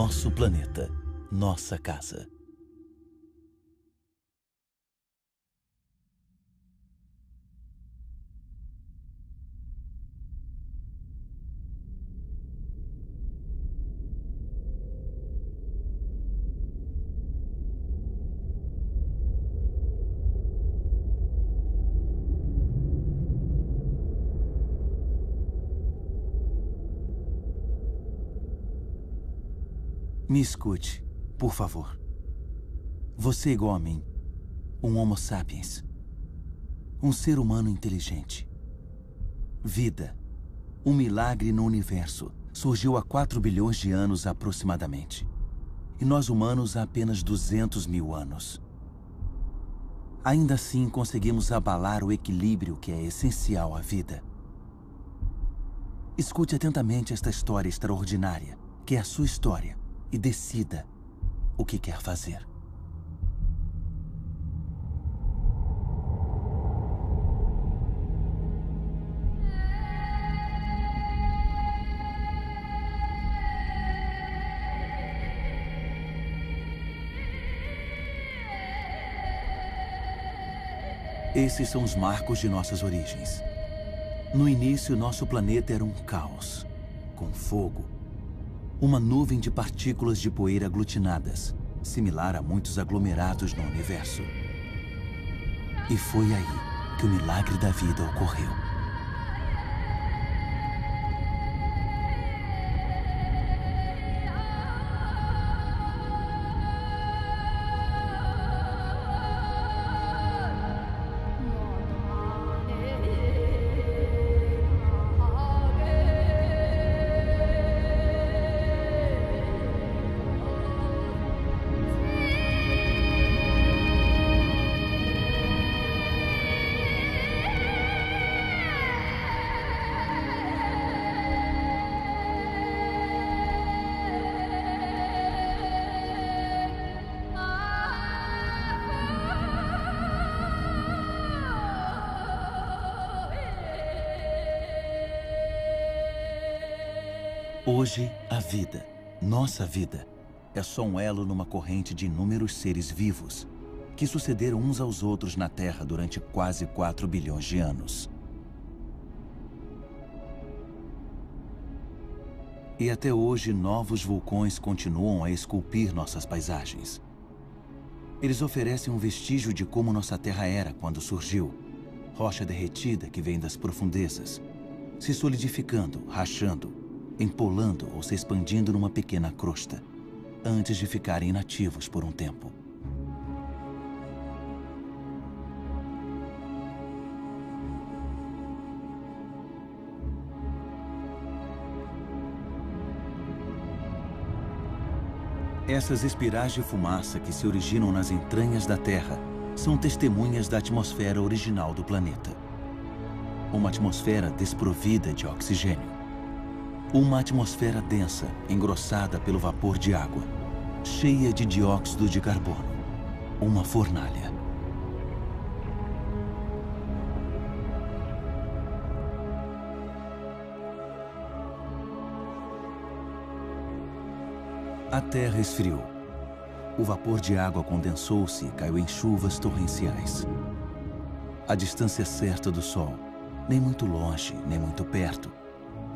Nosso planeta, nossa casa. Me escute, por favor. Você é igual a mim, um Homo sapiens. Um ser humano inteligente. Vida, um milagre no universo, surgiu há 4 bilhões de anos aproximadamente. E nós humanos há apenas 200 mil anos. Ainda assim, conseguimos abalar o equilíbrio que é essencial à vida. Escute atentamente esta história extraordinária, que é a sua história. E decida o que quer fazer. Esses são os marcos de nossas origens. No início, nosso planeta era um caos, com fogo, uma nuvem de partículas de poeira aglutinadas, similar a muitos aglomerados no universo. E foi aí que o milagre da vida ocorreu. Hoje, a vida, nossa vida, é só um elo numa corrente de inúmeros seres vivos que sucederam uns aos outros na Terra durante quase 4 bilhões de anos. E até hoje, novos vulcões continuam a esculpir nossas paisagens. Eles oferecem um vestígio de como nossa Terra era quando surgiu. Rocha derretida que vem das profundezas, se solidificando, rachando, empolando ou se expandindo numa pequena crosta, antes de ficarem inativos por um tempo. Essas espirais de fumaça que se originam nas entranhas da Terra são testemunhas da atmosfera original do planeta. Uma atmosfera desprovida de oxigênio. Uma atmosfera densa, engrossada pelo vapor de água, cheia de dióxido de carbono. Uma fornalha. A Terra esfriou. O vapor de água condensou-se e caiu em chuvas torrenciais. A distância certa do Sol, nem muito longe, nem muito perto,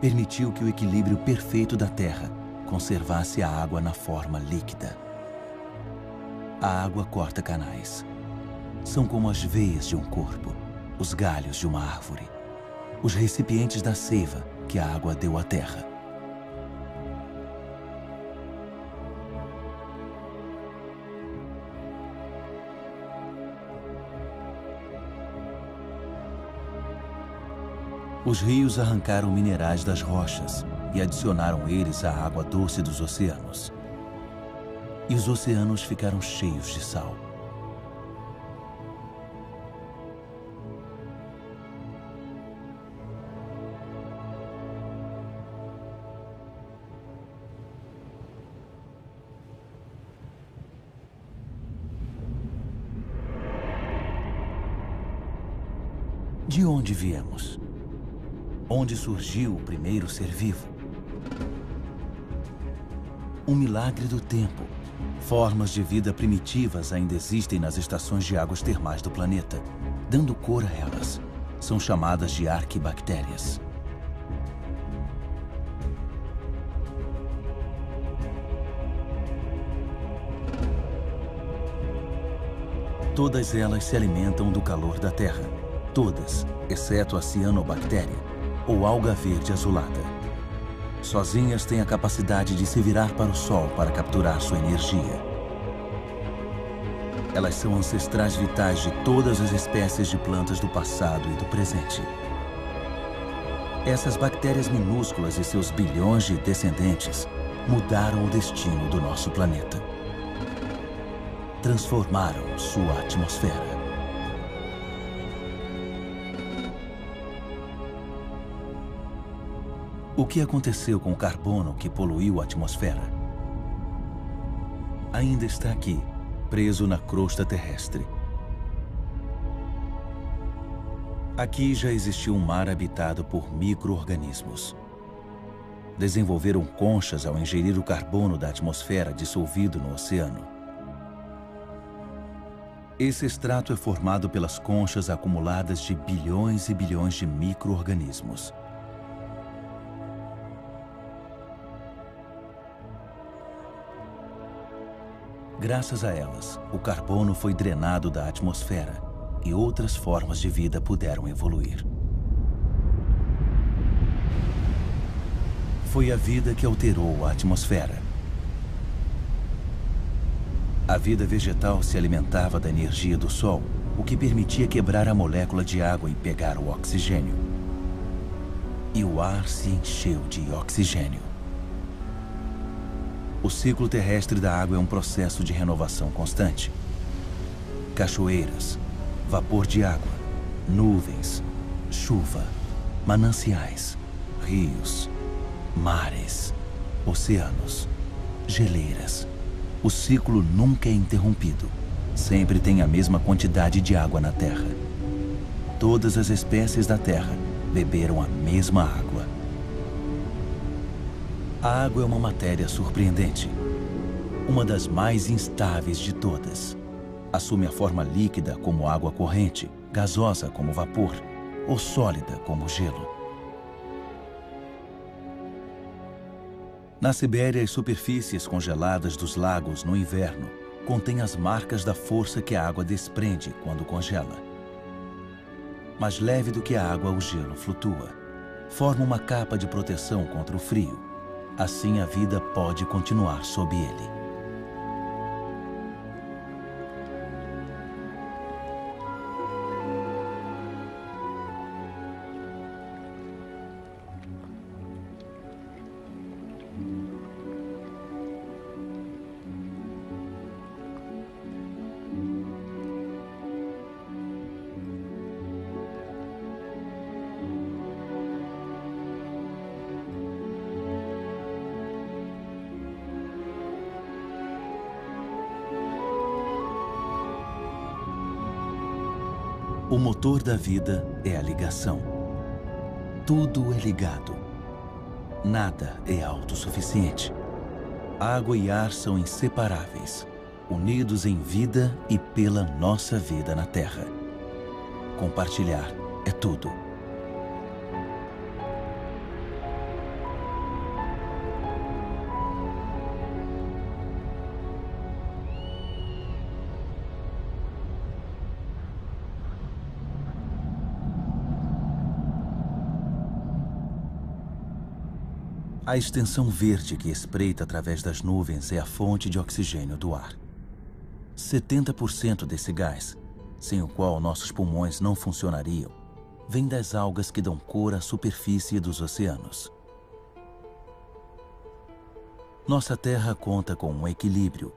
permitiu que o equilíbrio perfeito da Terra conservasse a água na forma líquida. A água corta canais. São como as veias de um corpo, os galhos de uma árvore, os recipientes da seiva que a água deu à Terra. Os rios arrancaram minerais das rochas e adicionaram eles à água doce dos oceanos. E os oceanos ficaram cheios de sal. De onde viemos? Onde surgiu o primeiro ser vivo? Um milagre do tempo. Formas de vida primitivas ainda existem nas estações de águas termais do planeta, dando cor a elas. São chamadas de arquibactérias. Todas elas se alimentam do calor da Terra. Todas, exceto a cianobactéria, ou alga verde azulada. Sozinhas têm a capacidade de se virar para o Sol para capturar sua energia. Elas são ancestrais vitais de todas as espécies de plantas do passado e do presente. Essas bactérias minúsculas e seus bilhões de descendentes mudaram o destino do nosso planeta. Transformaram sua atmosfera. O que aconteceu com o carbono que poluiu a atmosfera? Ainda está aqui, preso na crosta terrestre. Aqui já existiu um mar habitado por micro-organismos. Desenvolveram conchas ao ingerir o carbono da atmosfera dissolvido no oceano. Esse extrato é formado pelas conchas acumuladas de bilhões e bilhões de micro-organismos. Graças a elas, o carbono foi drenado da atmosfera e outras formas de vida puderam evoluir. Foi a vida que alterou a atmosfera. A vida vegetal se alimentava da energia do Sol, o que permitia quebrar a molécula de água e pegar o oxigênio. E o ar se encheu de oxigênio. O ciclo terrestre da água é um processo de renovação constante. Cachoeiras, vapor de água, nuvens, chuva, mananciais, rios, mares, oceanos, geleiras. O ciclo nunca é interrompido. Sempre tem a mesma quantidade de água na Terra. Todas as espécies da Terra beberam a mesma água. A água é uma matéria surpreendente. Uma das mais instáveis de todas. Assume a forma líquida como água corrente, gasosa como vapor, ou sólida como gelo. Na Sibéria, as superfícies congeladas dos lagos no inverno contêm as marcas da força que a água desprende quando congela. Mais leve do que a água, o gelo flutua. Forma uma capa de proteção contra o frio. Assim, a vida pode continuar sob ele. O motor da vida é a ligação. Tudo é ligado. Nada é autossuficiente. Água e ar são inseparáveis, unidos em vida e pela nossa vida na Terra. Compartilhar é tudo. A extensão verde que espreita através das nuvens é a fonte de oxigênio do ar. 70% desse gás, sem o qual nossos pulmões não funcionariam, vem das algas que dão cor à superfície dos oceanos. Nossa Terra conta com um equilíbrio,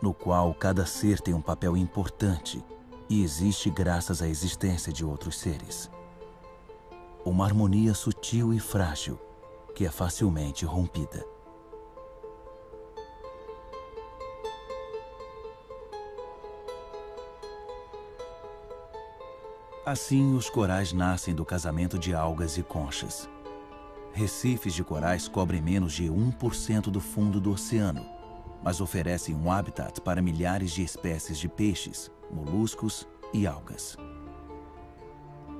no qual cada ser tem um papel importante e existe graças à existência de outros seres. Uma harmonia sutil e frágil, que é facilmente rompida. Assim, os corais nascem do casamento de algas e conchas. Recifes de corais cobrem menos de 1% do fundo do oceano, mas oferecem um habitat para milhares de espécies de peixes, moluscos e algas.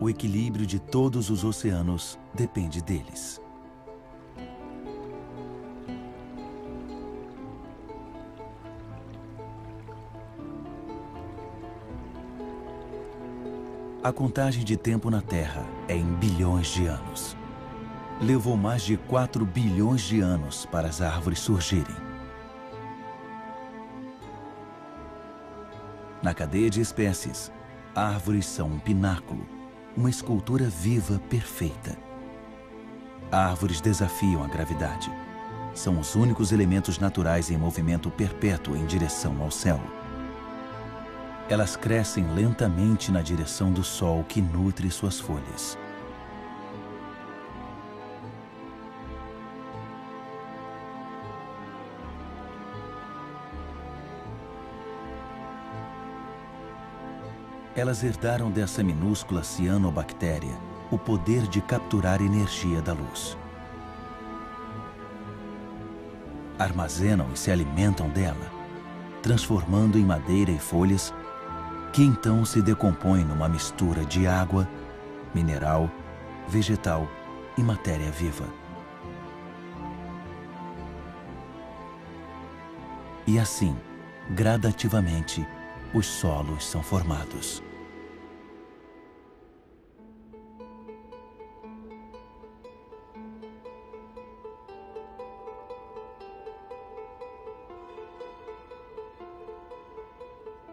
O equilíbrio de todos os oceanos depende deles. A contagem de tempo na Terra é em bilhões de anos. Levou mais de 4 bilhões de anos para as árvores surgirem. Na cadeia de espécies, árvores são um pináculo, uma escultura viva perfeita. Árvores desafiam a gravidade. São os únicos elementos naturais em movimento perpétuo em direção ao céu. Elas crescem lentamente na direção do sol que nutre suas folhas. Elas herdaram dessa minúscula cianobactéria o poder de capturar energia da luz. Armazenam e se alimentam dela, transformando em madeira e folhas, que então se decompõem numa mistura de água, mineral, vegetal e matéria viva. E assim, gradativamente, os solos são formados.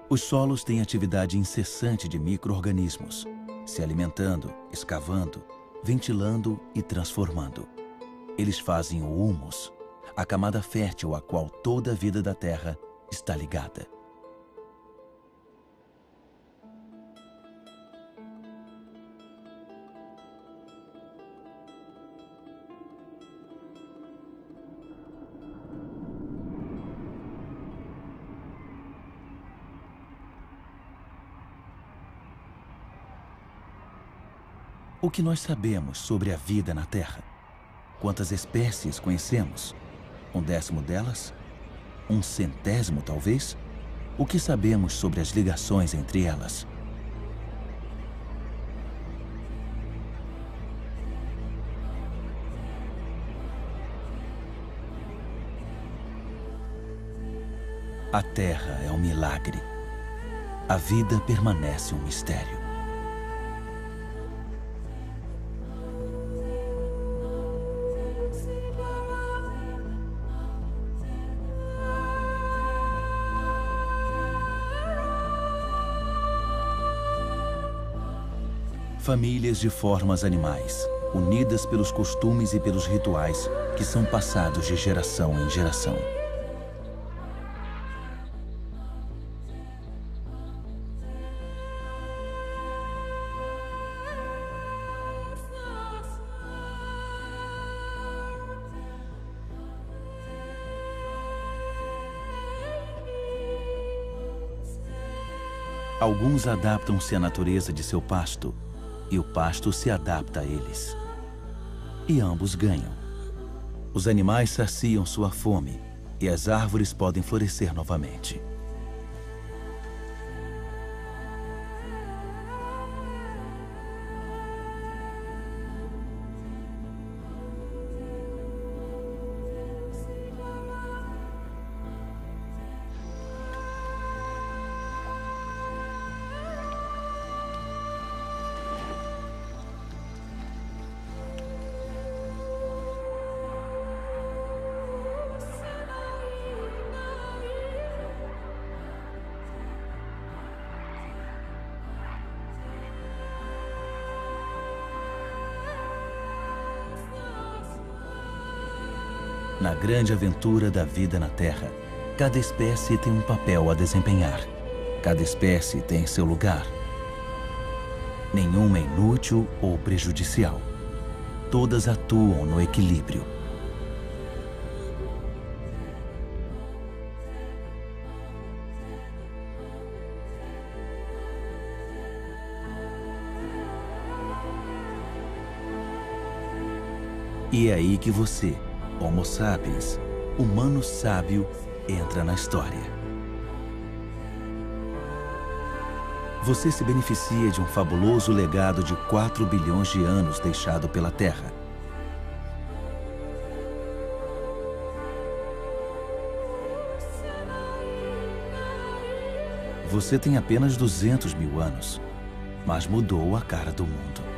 Os solos têm atividade incessante de micro-organismos, se alimentando, escavando, ventilando e transformando. Eles fazem o humus, a camada fértil a qual toda a vida da Terra está ligada. O que nós sabemos sobre a vida na Terra? Quantas espécies conhecemos? 1/10 delas? 1/100, talvez? O que sabemos sobre as ligações entre elas? A Terra é um milagre. A vida permanece um mistério. Famílias de formas animais, unidas pelos costumes e pelos rituais que são passados de geração em geração. Alguns adaptam-se à natureza de seu pasto, e o pasto se adapta a eles. E ambos ganham. Os animais saciam sua fome e as árvores podem florescer novamente. Na grande aventura da vida na Terra, cada espécie tem um papel a desempenhar. Cada espécie tem seu lugar. Nenhuma é inútil ou prejudicial. Todas atuam no equilíbrio. E é aí que você, Homo sapiens, humano sábio, entra na história. Você se beneficia de um fabuloso legado de 4 bilhões de anos deixado pela Terra. Você tem apenas 200 mil anos, mas mudou a cara do mundo.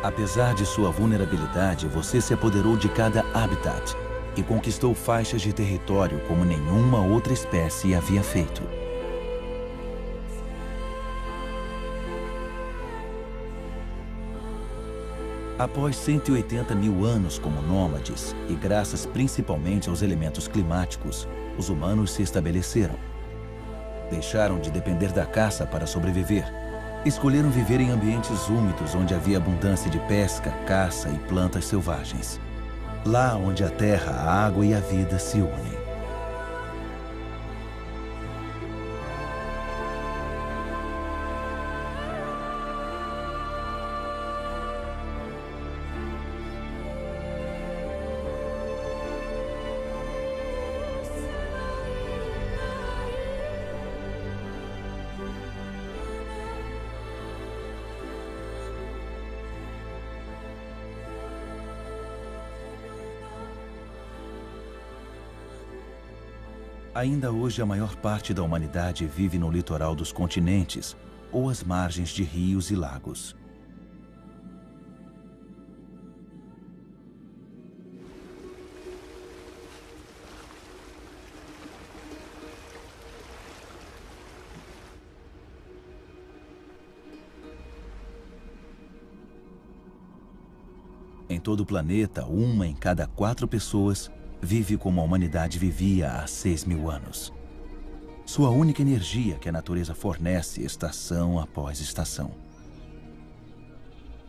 Apesar de sua vulnerabilidade, você se apoderou de cada habitat e conquistou faixas de território como nenhuma outra espécie havia feito. Após 180 mil anos como nômades, e graças principalmente aos elementos climáticos, os humanos se estabeleceram. Deixaram de depender da caça para sobreviver. Escolheram viver em ambientes úmidos onde havia abundância de pesca, caça e plantas selvagens. Lá onde a terra, a água e a vida se unem. Ainda hoje, a maior parte da humanidade vive no litoral dos continentes ou às margens de rios e lagos. Em todo o planeta, 1 em cada 4 pessoas vive como a humanidade vivia há 6 mil anos. Sua única energia que a natureza fornece estação após estação.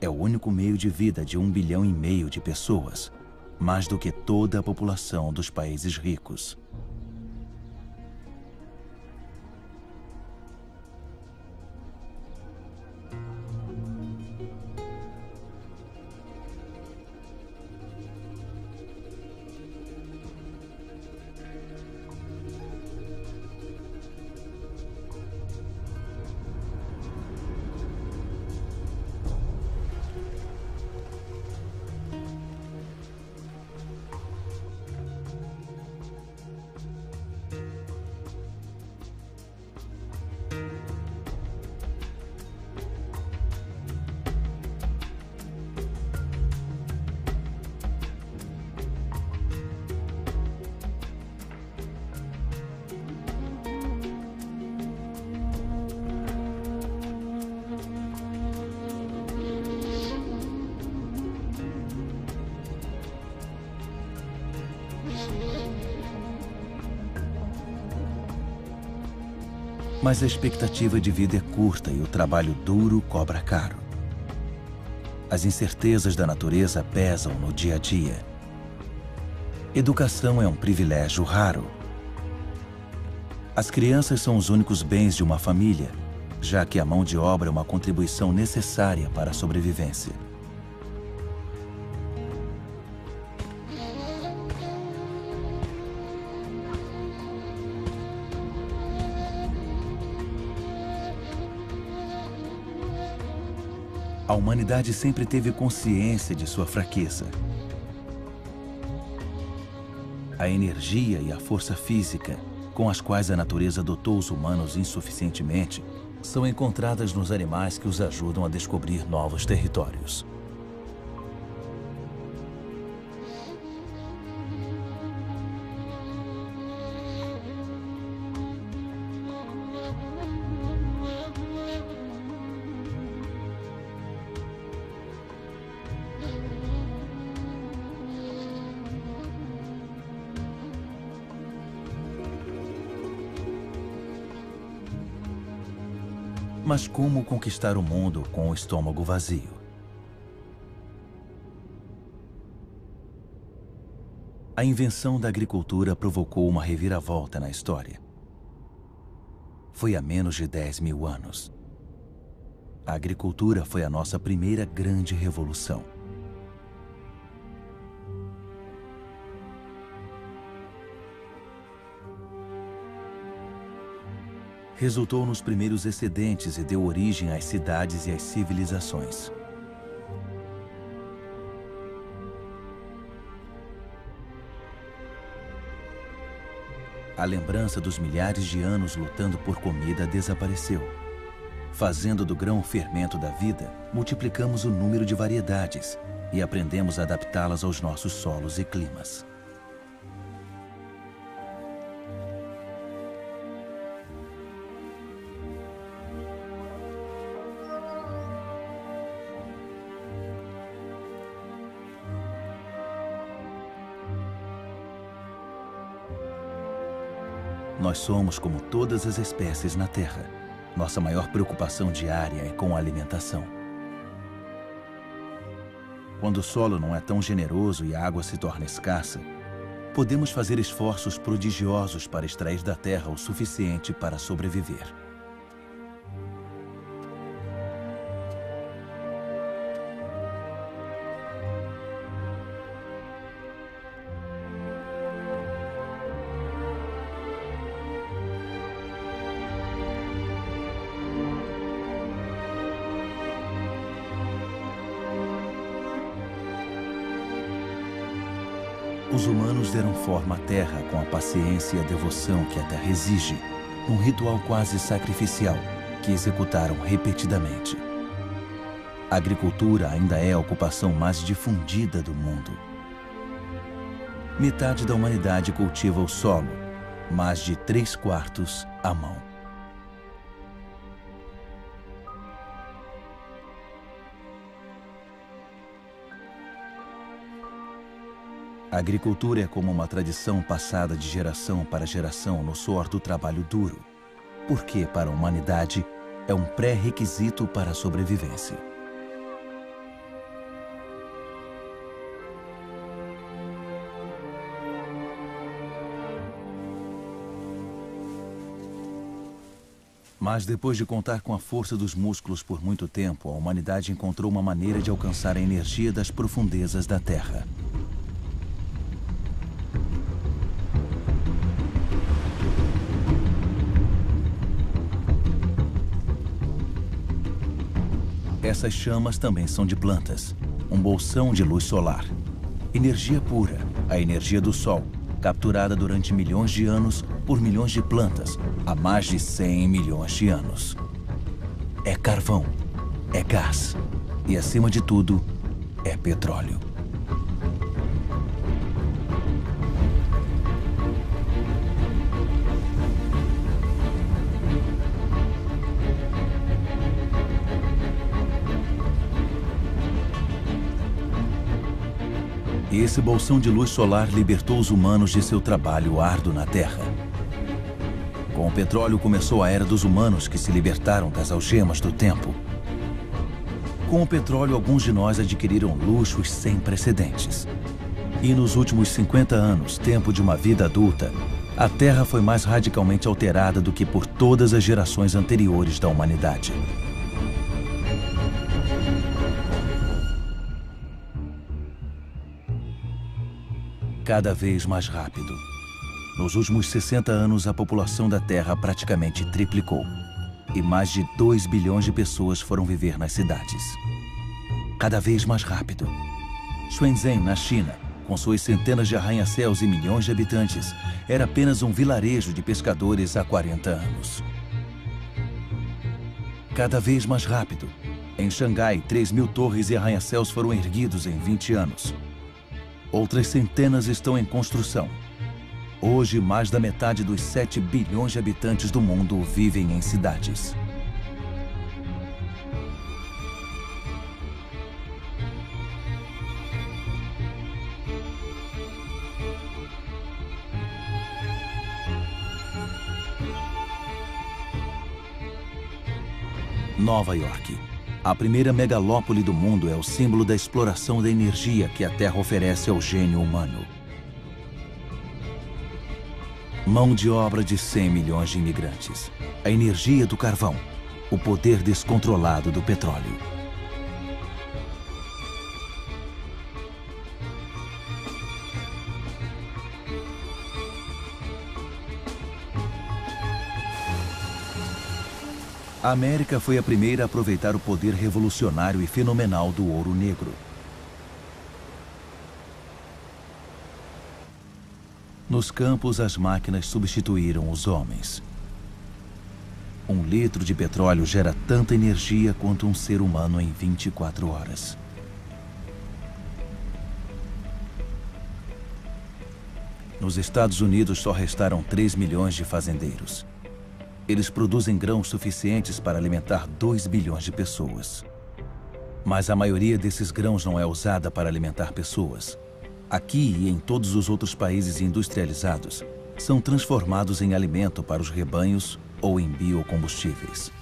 É o único meio de vida de 1,5 bilhão de pessoas, mais do que toda a população dos países ricos. Mas a expectativa de vida é curta e o trabalho duro cobra caro. As incertezas da natureza pesam no dia a dia. Educação é um privilégio raro. As crianças são os únicos bens de uma família, já que a mão de obra é uma contribuição necessária para a sobrevivência. A humanidade sempre teve consciência de sua fraqueza. A energia e a força física, com as quais a natureza dotou os humanos insuficientemente, são encontradas nos animais que os ajudam a descobrir novos territórios. Mas como conquistar o mundo com o estômago vazio? A invenção da agricultura provocou uma reviravolta na história. Foi há menos de 10 mil anos. A agricultura foi a nossa primeira grande revolução. Resultou nos primeiros excedentes e deu origem às cidades e às civilizações. A lembrança dos milhares de anos lutando por comida desapareceu. Fazendo do grão o fermento da vida, multiplicamos o número de variedades e aprendemos a adaptá-las aos nossos solos e climas. Nós somos como todas as espécies na Terra. Nossa maior preocupação diária é com a alimentação. Quando o solo não é tão generoso e a água se torna escassa, podemos fazer esforços prodigiosos para extrair da terra o suficiente para sobreviver. Os humanos deram forma à terra com a paciência e a devoção que a terra exige, num ritual quase sacrificial que executaram repetidamente. A agricultura ainda é a ocupação mais difundida do mundo. Metade da humanidade cultiva o solo, mais de 3/4 à mão. A agricultura é como uma tradição passada de geração para geração no suor do trabalho duro, porque, para a humanidade, é um pré-requisito para a sobrevivência. Mas depois de contar com a força dos músculos por muito tempo, a humanidade encontrou uma maneira de alcançar a energia das profundezas da Terra. Essas chamas também são de plantas, um bolsão de luz solar. Energia pura, a energia do Sol, capturada durante milhões de anos por milhões de plantas, há mais de 100 milhões de anos. É carvão, é gás e, acima de tudo, é petróleo. E esse bolsão de luz solar libertou os humanos de seu trabalho árduo na Terra. Com o petróleo começou a era dos humanos que se libertaram das algemas do tempo. Com o petróleo, alguns de nós adquiriram luxos sem precedentes. E nos últimos 50 anos, tempo de uma vida adulta, a Terra foi mais radicalmente alterada do que por todas as gerações anteriores da humanidade. Cada vez mais rápido. Nos últimos 60 anos, a população da Terra praticamente triplicou. E mais de 2 bilhões de pessoas foram viver nas cidades. Cada vez mais rápido. Shenzhen, na China, com suas centenas de arranha-céus e milhões de habitantes, era apenas um vilarejo de pescadores há 40 anos. Cada vez mais rápido. Em Xangai, 3.000 torres e arranha-céus foram erguidos em 20 anos. Outras centenas estão em construção. Hoje, mais da metade dos 7 bilhões de habitantes do mundo vivem em cidades. Nova York. A primeira megalópole do mundo é o símbolo da exploração da energia que a Terra oferece ao gênio humano. Mão de obra de 100 milhões de imigrantes. A energia do carvão. o poder descontrolado do petróleo. A América foi a primeira a aproveitar o poder revolucionário e fenomenal do ouro negro. Nos campos, as máquinas substituíram os homens. 1 litro de petróleo gera tanta energia quanto um ser humano em 24 horas. Nos Estados Unidos só restaram 3 milhões de fazendeiros. Eles produzem grãos suficientes para alimentar 2 bilhões de pessoas. Mas a maioria desses grãos não é usada para alimentar pessoas. Aqui e em todos os outros países industrializados, são transformados em alimento para os rebanhos ou em biocombustíveis.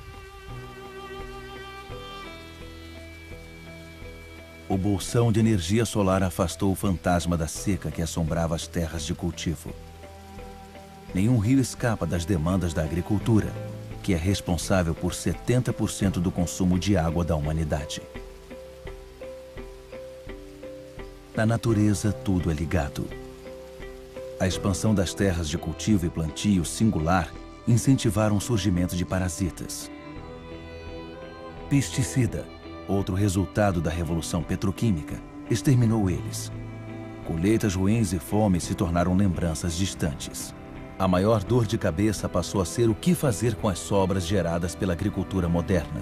O bolsão de energia solar afastou o fantasma da seca que assombrava as terras de cultivo. Nenhum rio escapa das demandas da agricultura, que é responsável por 70% do consumo de água da humanidade. Na natureza, tudo é ligado. A expansão das terras de cultivo e plantio singular incentivaram o surgimento de parasitas. Pesticida, outro resultado da revolução petroquímica, exterminou eles. Colheitas ruins e fome se tornaram lembranças distantes. A maior dor de cabeça passou a ser o que fazer com as sobras geradas pela agricultura moderna.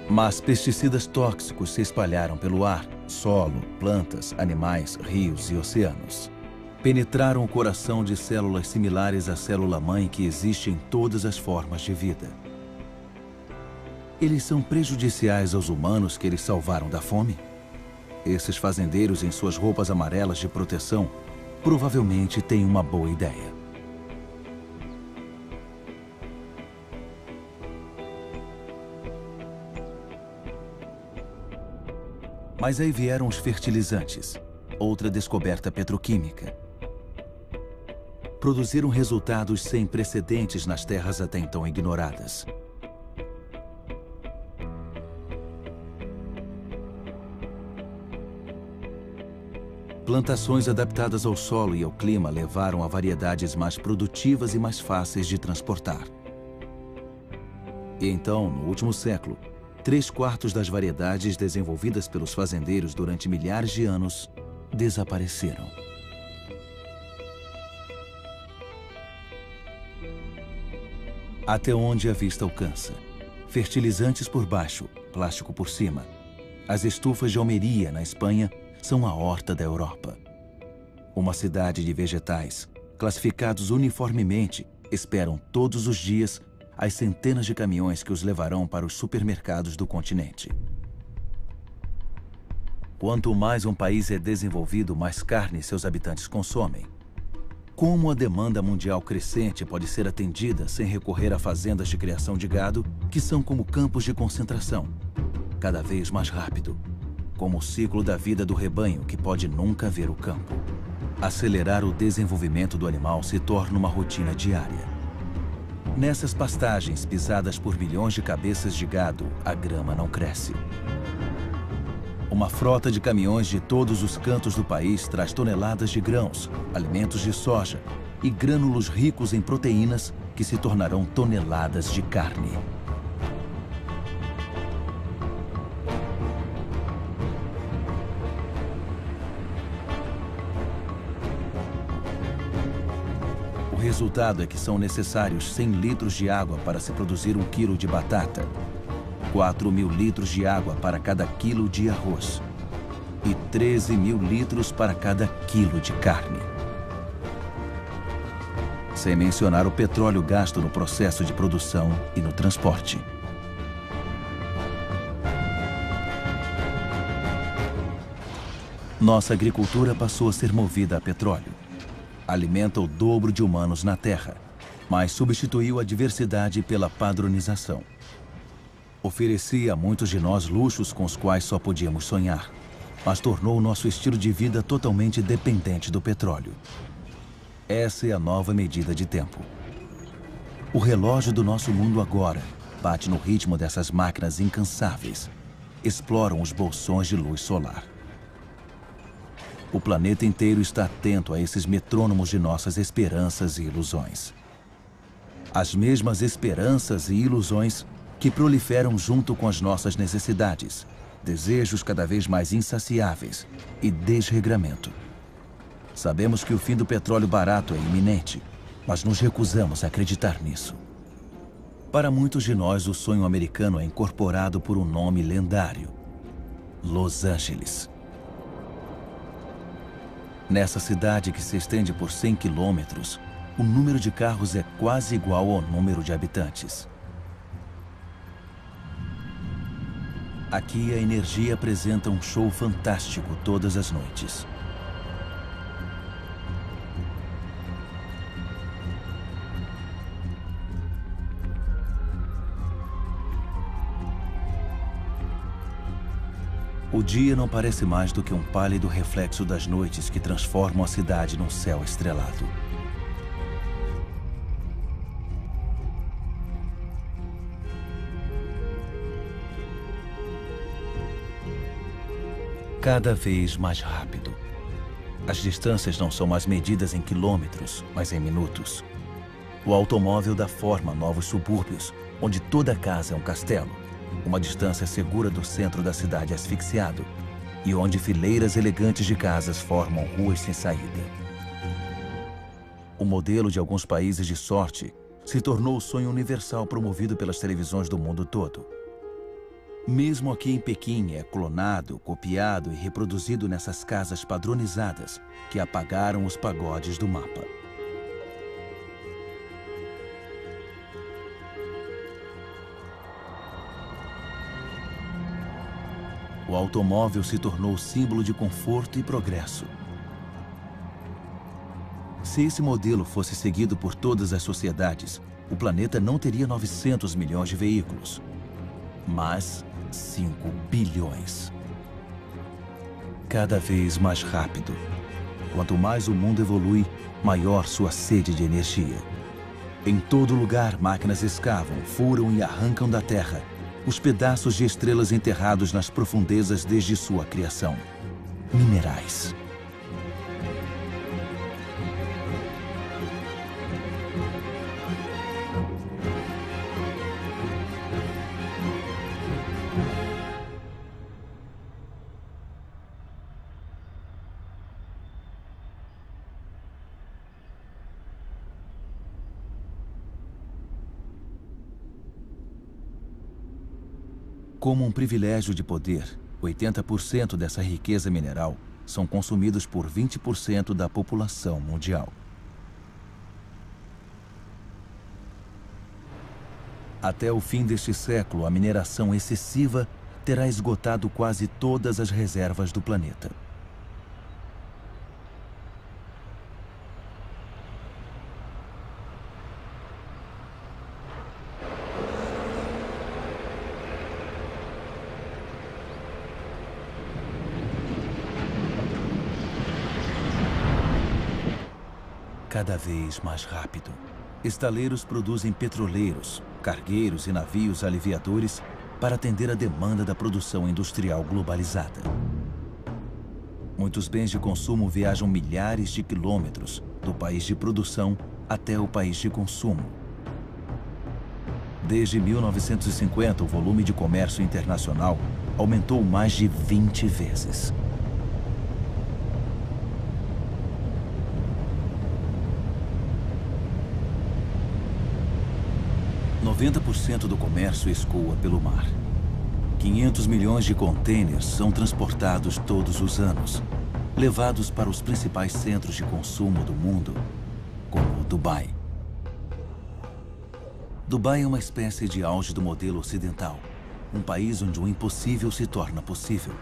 Mas pesticidas tóxicos se espalharam pelo ar, solo, plantas, animais, rios e oceanos. Penetraram o coração de células similares à célula-mãe que existe em todas as formas de vida. Eles são prejudiciais aos humanos que eles salvaram da fome? Esses fazendeiros em suas roupas amarelas de proteção provavelmente têm uma boa ideia. Mas aí vieram os fertilizantes, outra descoberta petroquímica. Produziram resultados sem precedentes nas terras até então ignoradas. Plantações adaptadas ao solo e ao clima levaram a variedades mais produtivas e mais fáceis de transportar. E então, no último século, 3/4 das variedades desenvolvidas pelos fazendeiros durante milhares de anos desapareceram. Até onde a vista alcança. Fertilizantes por baixo, plástico por cima. As estufas de Almeria, na Espanha, são a horta da Europa. Uma cidade de vegetais, classificados uniformemente, esperam todos os dias as centenas de caminhões que os levarão para os supermercados do continente. Quanto mais um país é desenvolvido, mais carne seus habitantes consomem. Como a demanda mundial crescente pode ser atendida sem recorrer a fazendas de criação de gado, que são como campos de concentração, cada vez mais rápido, como o ciclo da vida do rebanho que pode nunca ver o campo. Acelerar o desenvolvimento do animal se torna uma rotina diária. Nessas pastagens pisadas por milhões de cabeças de gado, a grama não cresce. Uma frota de caminhões de todos os cantos do país traz toneladas de grãos, alimentos de soja e grânulos ricos em proteínas que se tornarão toneladas de carne. O resultado é que são necessários 100 litros de água para se produzir 1 quilo de batata, 4.000 litros de água para cada quilo de arroz e 13.000 litros para cada quilo de carne. Sem mencionar o petróleo gasto no processo de produção e no transporte. Nossa agricultura passou a ser movida a petróleo. Alimenta o dobro de humanos na Terra, mas substituiu a diversidade pela padronização. Oferecia a muitos de nós luxos com os quais só podíamos sonhar, mas tornou o nosso estilo de vida totalmente dependente do petróleo. Essa é a nova medida de tempo. O relógio do nosso mundo agora bate no ritmo dessas máquinas incansáveis. Exploram os bolsões de luz solar. O planeta inteiro está atento a esses metrônomos de nossas esperanças e ilusões. As mesmas esperanças e ilusões que proliferam junto com as nossas necessidades, desejos cada vez mais insaciáveis e desregramento. Sabemos que o fim do petróleo barato é iminente, mas nos recusamos a acreditar nisso. Para muitos de nós, o sonho americano é incorporado por um nome lendário: Los Angeles. Nessa cidade que se estende por 100 quilômetros, o número de carros é quase igual ao número de habitantes. Aqui a energia apresenta um show fantástico todas as noites. O dia não parece mais do que um pálido reflexo das noites que transformam a cidade num céu estrelado. Cada vez mais rápido. As distâncias não são mais medidas em quilômetros, mas em minutos. O automóvel dá forma a novos subúrbios, onde toda casa é um castelo. Uma distância segura do centro da cidade asfixiado, e onde fileiras elegantes de casas formam ruas sem saída. O modelo de alguns países de sorte se tornou o sonho universal promovido pelas televisões do mundo todo. Mesmo aqui em Pequim é clonado, copiado e reproduzido nessas casas padronizadas que apagaram os pagodes do mapa. O automóvel se tornou símbolo de conforto e progresso. Se esse modelo fosse seguido por todas as sociedades, o planeta não teria 900 milhões de veículos, mas 5 bilhões. Cada vez mais rápido. Quanto mais o mundo evolui, maior sua sede de energia. Em todo lugar, máquinas escavam, furam e arrancam da Terra os pedaços de estrelas enterrados nas profundezas desde sua criação. Minerais. Como um privilégio de poder, 80% dessa riqueza mineral são consumidos por 20% da população mundial. Até o fim deste século, a mineração excessiva terá esgotado quase todas as reservas do planeta. Cada vez mais rápido. Estaleiros produzem petroleiros, cargueiros e navios aliviadores para atender a demanda da produção industrial globalizada. Muitos bens de consumo viajam milhares de quilômetros do país de produção até o país de consumo. Desde 1950, o volume de comércio internacional aumentou mais de 20 vezes. % do comércio escoa pelo mar. 500 milhões de contêineres são transportados todos os anos, levados para os principais centros de consumo do mundo, como Dubai. Dubai é uma espécie de auge do modelo ocidental, um país onde o impossível se torna possível.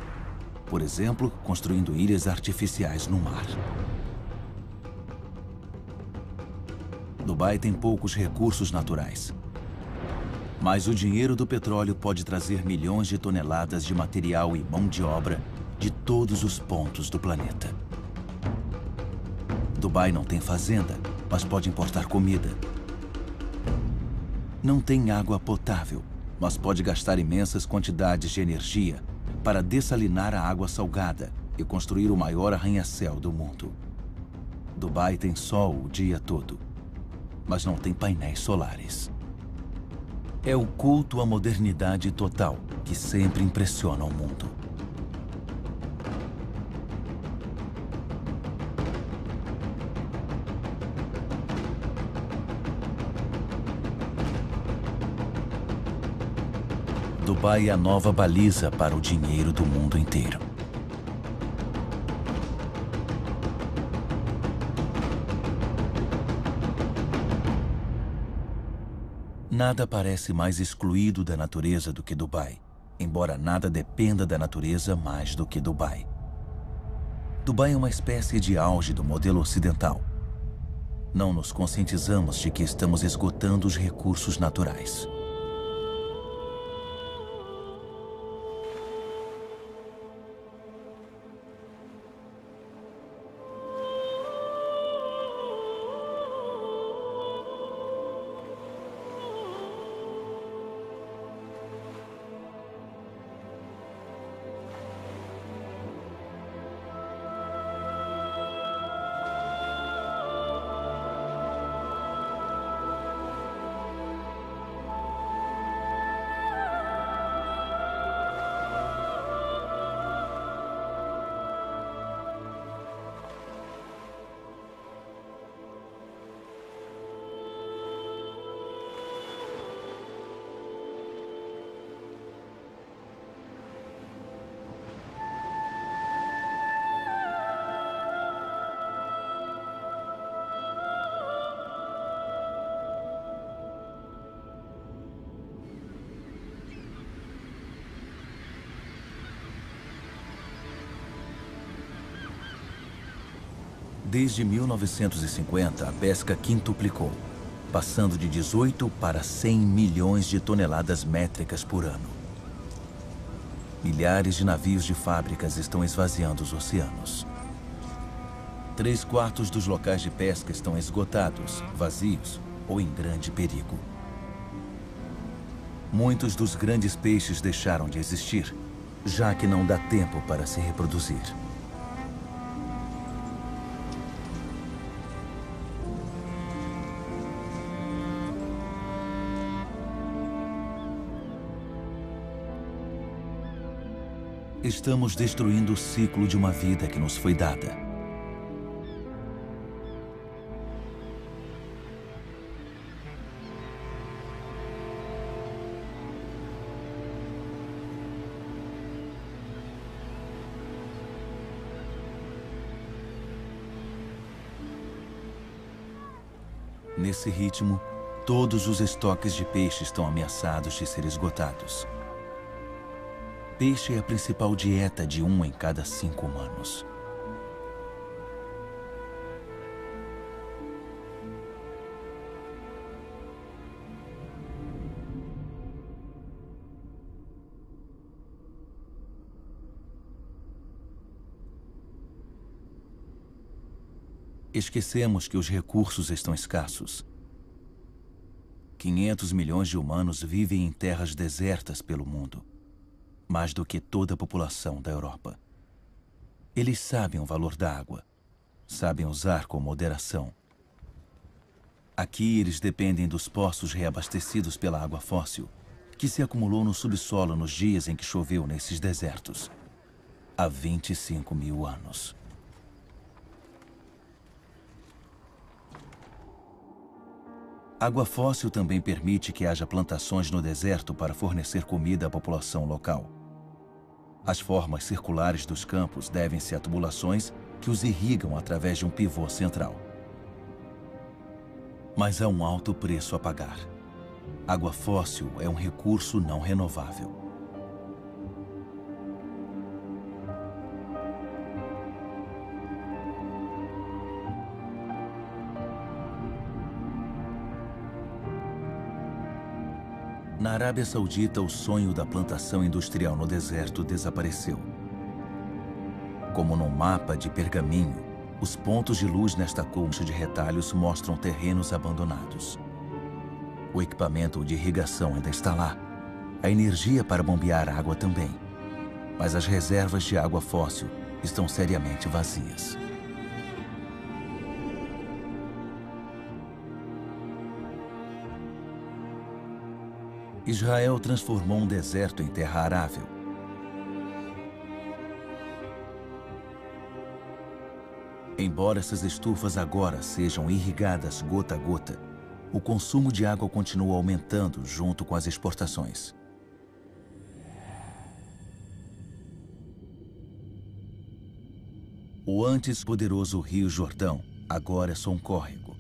Por exemplo, construindo ilhas artificiais no mar. Dubai tem poucos recursos naturais. Mas o dinheiro do petróleo pode trazer milhões de toneladas de material e mão de obra de todos os pontos do planeta. Dubai não tem fazenda, mas pode importar comida. Não tem água potável, mas pode gastar imensas quantidades de energia para dessalinar a água salgada e construir o maior arranha-céu do mundo. Dubai tem sol o dia todo, mas não tem painéis solares. É o culto à modernidade total que sempre impressiona o mundo. Dubai é a nova baliza para o dinheiro do mundo inteiro. Nada parece mais excluído da natureza do que Dubai, embora nada dependa da natureza mais do que Dubai. Dubai é uma espécie de auge do modelo ocidental. Não nos conscientizamos de que estamos esgotando os recursos naturais. Desde 1950, a pesca quintuplicou, passando de 18 para 100 milhões de toneladas métricas por ano. Milhares de navios de fábricas estão esvaziando os oceanos. 3/4 dos locais de pesca estão esgotados, vazios ou em grande perigo. Muitos dos grandes peixes deixaram de existir, já que não dá tempo para se reproduzir. Estamos destruindo o ciclo de uma vida que nos foi dada. Nesse ritmo, todos os estoques de peixe estão ameaçados de ser esgotados. Peixe é a principal dieta de 1 em cada 5 humanos. Esquecemos que os recursos estão escassos. 500 milhões de humanos vivem em terras desertas pelo mundo. Mais do que toda a população da Europa. Eles sabem o valor da água, sabem usar com moderação. Aqui eles dependem dos poços reabastecidos pela água fóssil, que se acumulou no subsolo nos dias em que choveu nesses desertos, há 25 mil anos. Água fóssil também permite que haja plantações no deserto para fornecer comida à população local. As formas circulares dos campos devem-se a tubulações que os irrigam através de um pivô central. Mas há um alto preço a pagar. Água fóssil é um recurso não renovável. Na Arábia Saudita, o sonho da plantação industrial no deserto desapareceu. Como num mapa de pergaminho, os pontos de luz nesta colcha de retalhos mostram terrenos abandonados. O equipamento de irrigação ainda está lá. A energia para bombear água também. Mas as reservas de água fóssil estão seriamente vazias. Israel transformou um deserto em terra arável. Embora essas estufas agora sejam irrigadas gota a gota, o consumo de água continua aumentando junto com as exportações. O antes poderoso Rio Jordão agora é só um córrego.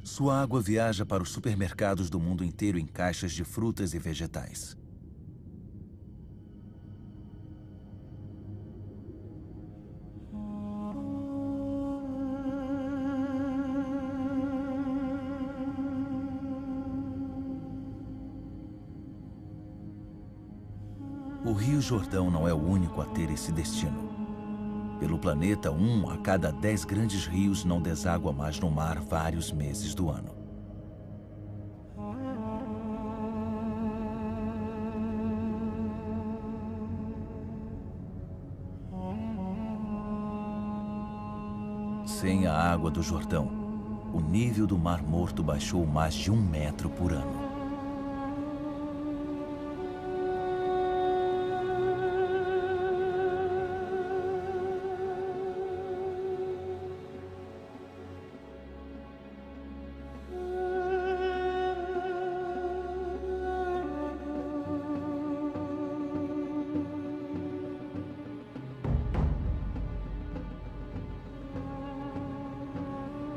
Sua água viaja para os supermercados do mundo inteiro em caixas de frutas e vegetais. O Rio Jordão não é o único a ter esse destino. Pelo planeta, 1 a cada 10 grandes rios não deságua mais no mar vários meses do ano. Sem a água do Jordão, o nível do Mar Morto baixou mais de 1 metro por ano.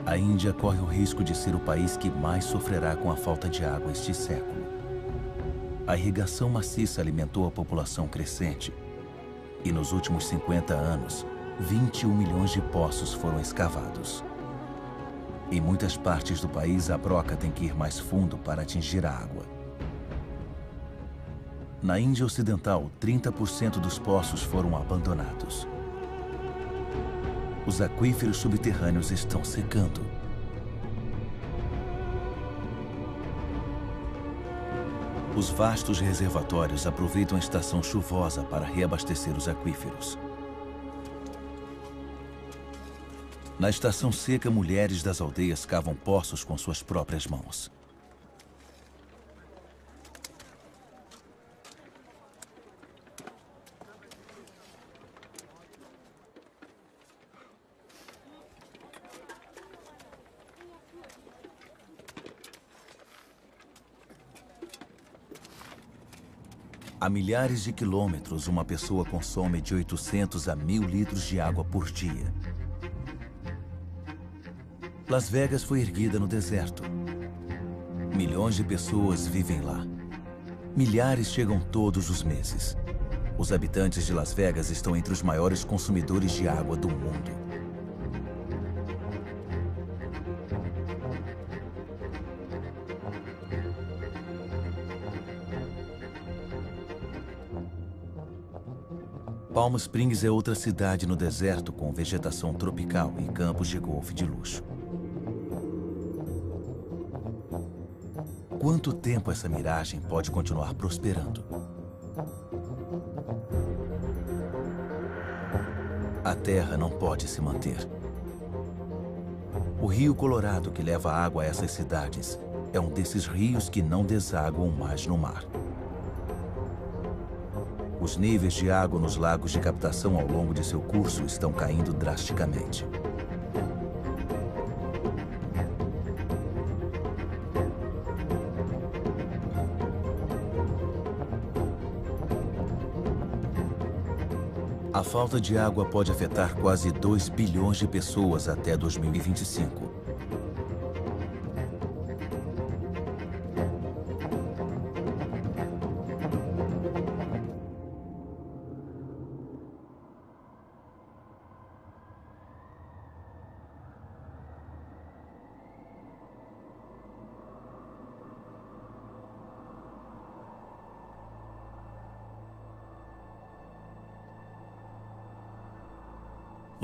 A Índia corre o risco de ser o país que mais sofrerá com a falta de água este século. A irrigação maciça alimentou a população crescente. E nos últimos 50 anos, 21 milhões de poços foram escavados. Em muitas partes do país, a broca tem que ir mais fundo para atingir a água. Na Índia Ocidental, 30% dos poços foram abandonados. Os aquíferos subterrâneos estão secando. Os vastos reservatórios aproveitam a estação chuvosa para reabastecer os aquíferos. Na estação seca, mulheres das aldeias cavam poços com suas próprias mãos. A milhares de quilômetros, uma pessoa consome de 800 a 1.000 litros de água por dia. Las Vegas foi erguida no deserto. Milhões de pessoas vivem lá. Milhares chegam todos os meses. Os habitantes de Las Vegas estão entre os maiores consumidores de água do mundo. Palm Springs é outra cidade no deserto com vegetação tropical e campos de golfe de luxo. Quanto tempo essa miragem pode continuar prosperando? A terra não pode se manter. O Rio Colorado, que leva água a essas cidades, é um desses rios que não desaguam mais no mar. Os níveis de água nos lagos de captação ao longo de seu curso estão caindo drasticamente. A falta de água pode afetar quase 2 bilhões de pessoas até 2025.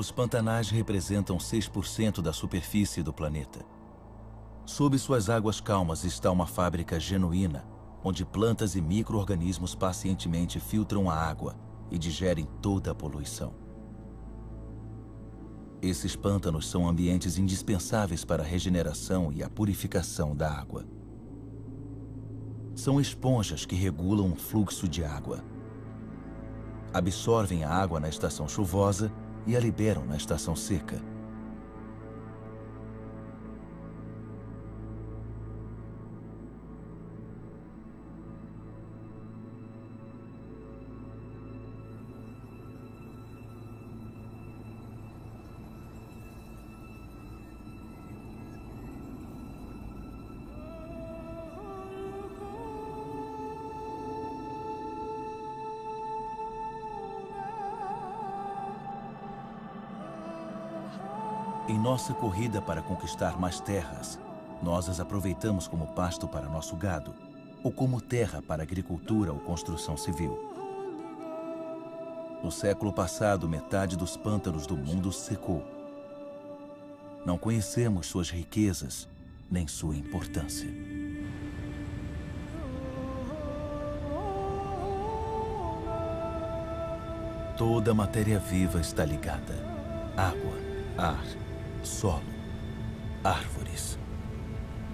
Os pantanais representam 6% da superfície do planeta. Sob suas águas calmas está uma fábrica genuína, onde plantas e micro-organismos pacientemente filtram a água e digerem toda a poluição. Esses pântanos são ambientes indispensáveis para a regeneração e a purificação da água. São esponjas que regulam o fluxo de água. Absorvem a água na estação chuvosa e a liberam na estação seca. Em nossa corrida para conquistar mais terras, nós as aproveitamos como pasto para nosso gado, ou como terra para agricultura ou construção civil. No século passado, metade dos pântanos do mundo secou. Não conhecemos suas riquezas, nem sua importância. Toda a matéria viva está ligada. Água, ar, solo, árvores.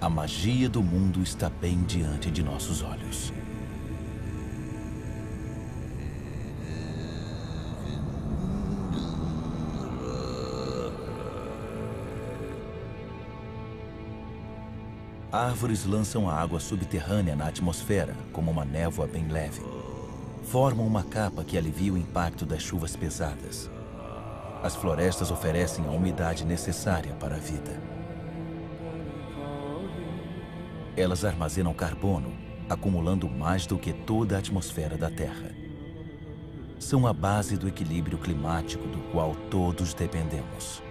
A magia do mundo está bem diante de nossos olhos. Árvores lançam a água subterrânea na atmosfera como uma névoa bem leve. Formam uma capa que alivia o impacto das chuvas pesadas. As florestas oferecem a umidade necessária para a vida. Elas armazenam carbono, acumulando mais do que toda a atmosfera da Terra. São a base do equilíbrio climático do qual todos dependemos.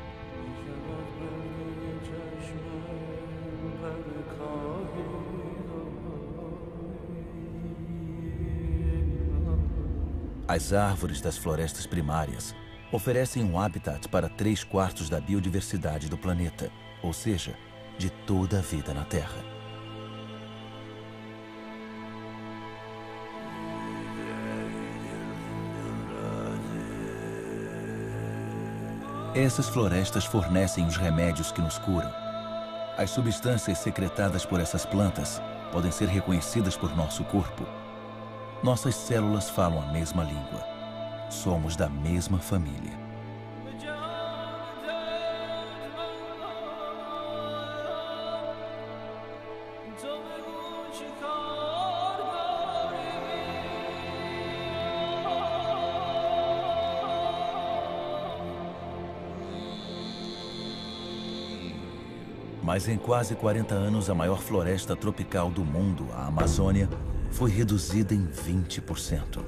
As árvores das florestas primárias oferecem um habitat para 3/4 da biodiversidade do planeta, ou seja, de toda a vida na Terra. Essas florestas fornecem os remédios que nos curam. As substâncias secretadas por essas plantas podem ser reconhecidas por nosso corpo. Nossas células falam a mesma língua. Somos da mesma família. Mas em quase 40 anos, a maior floresta tropical do mundo, a Amazônia, foi reduzida em 20%.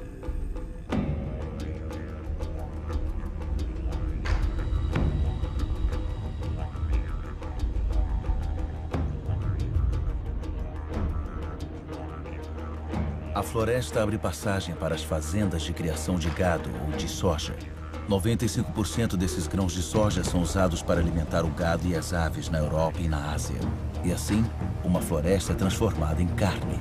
A floresta abre passagem para as fazendas de criação de gado ou de soja. 95% desses grãos de soja são usados para alimentar o gado e as aves na Europa e na Ásia. E assim, uma floresta é transformada em carne.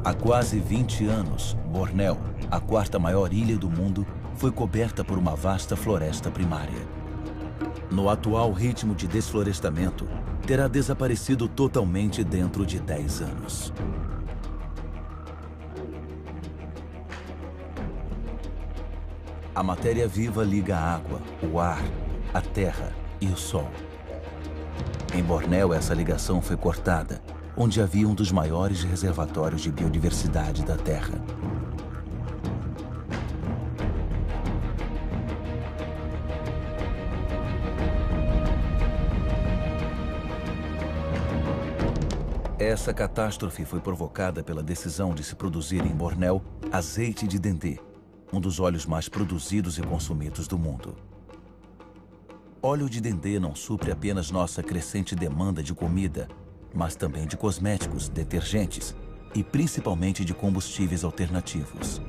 Há quase 20 anos, Bornéu, a quarta maior ilha do mundo, foi coberta por uma vasta floresta primária. No atual ritmo de desflorestamento, terá desaparecido totalmente dentro de 10 anos. A matéria viva liga a água, o ar, a terra e o sol. Em Bornéu, essa ligação foi cortada, onde havia um dos maiores reservatórios de biodiversidade da Terra. Essa catástrofe foi provocada pela decisão de se produzir em Bornéu azeite de dendê, um dos óleos mais produzidos e consumidos do mundo. Óleo de dendê não supre apenas nossa crescente demanda de comida, mas também de cosméticos, detergentes, e principalmente de combustíveis alternativos.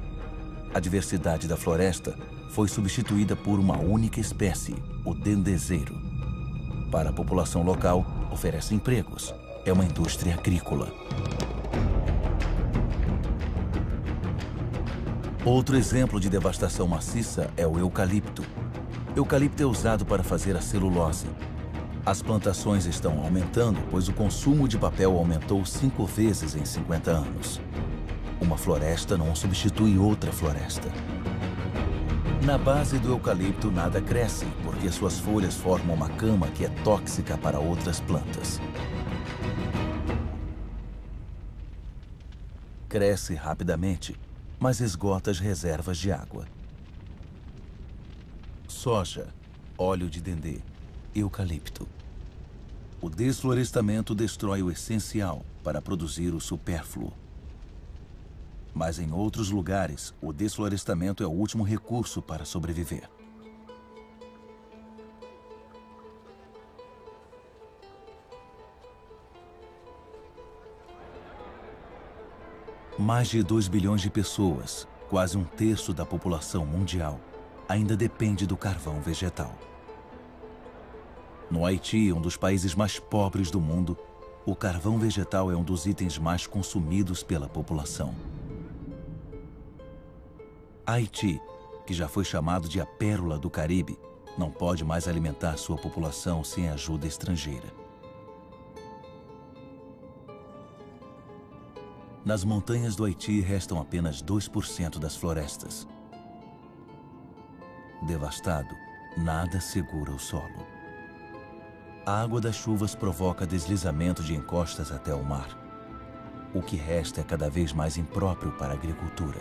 A diversidade da floresta foi substituída por uma única espécie, o dendezeiro. Para a população local, oferece empregos. É uma indústria agrícola. Outro exemplo de devastação maciça é o eucalipto. Eucalipto é usado para fazer a celulose. As plantações estão aumentando, pois o consumo de papel aumentou 5 vezes em 50 anos. Uma floresta não substitui outra floresta. Na base do eucalipto nada cresce, porque suas folhas formam uma cama que é tóxica para outras plantas. Cresce rapidamente, mas esgota as reservas de água. Soja, óleo de dendê, eucalipto. O desflorestamento destrói o essencial para produzir o supérfluo. Mas em outros lugares, o desflorestamento é o último recurso para sobreviver. Mais de 2 bilhões de pessoas, quase um terço da população mundial, ainda depende do carvão vegetal. No Haiti, um dos países mais pobres do mundo, o carvão vegetal é um dos itens mais consumidos pela população. Haiti, que já foi chamado de a pérola do Caribe, não pode mais alimentar sua população sem ajuda estrangeira. Nas montanhas do Haiti restam apenas 2% das florestas. Devastado, nada segura o solo. A água das chuvas provoca deslizamento de encostas até o mar. O que resta é cada vez mais impróprio para a agricultura.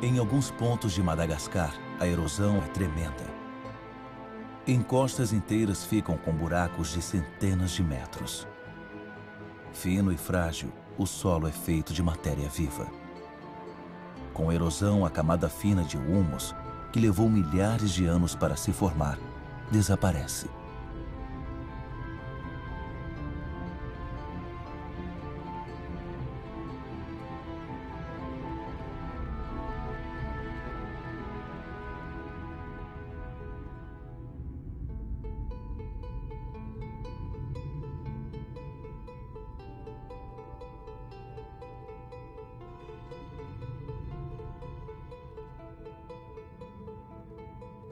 Em alguns pontos de Madagascar, a erosão é tremenda. Encostas inteiras ficam com buracos de centenas de metros. Fino e frágil, o solo é feito de matéria viva. Com erosão, a camada fina de húmus, que levou milhares de anos para se formar, desaparece.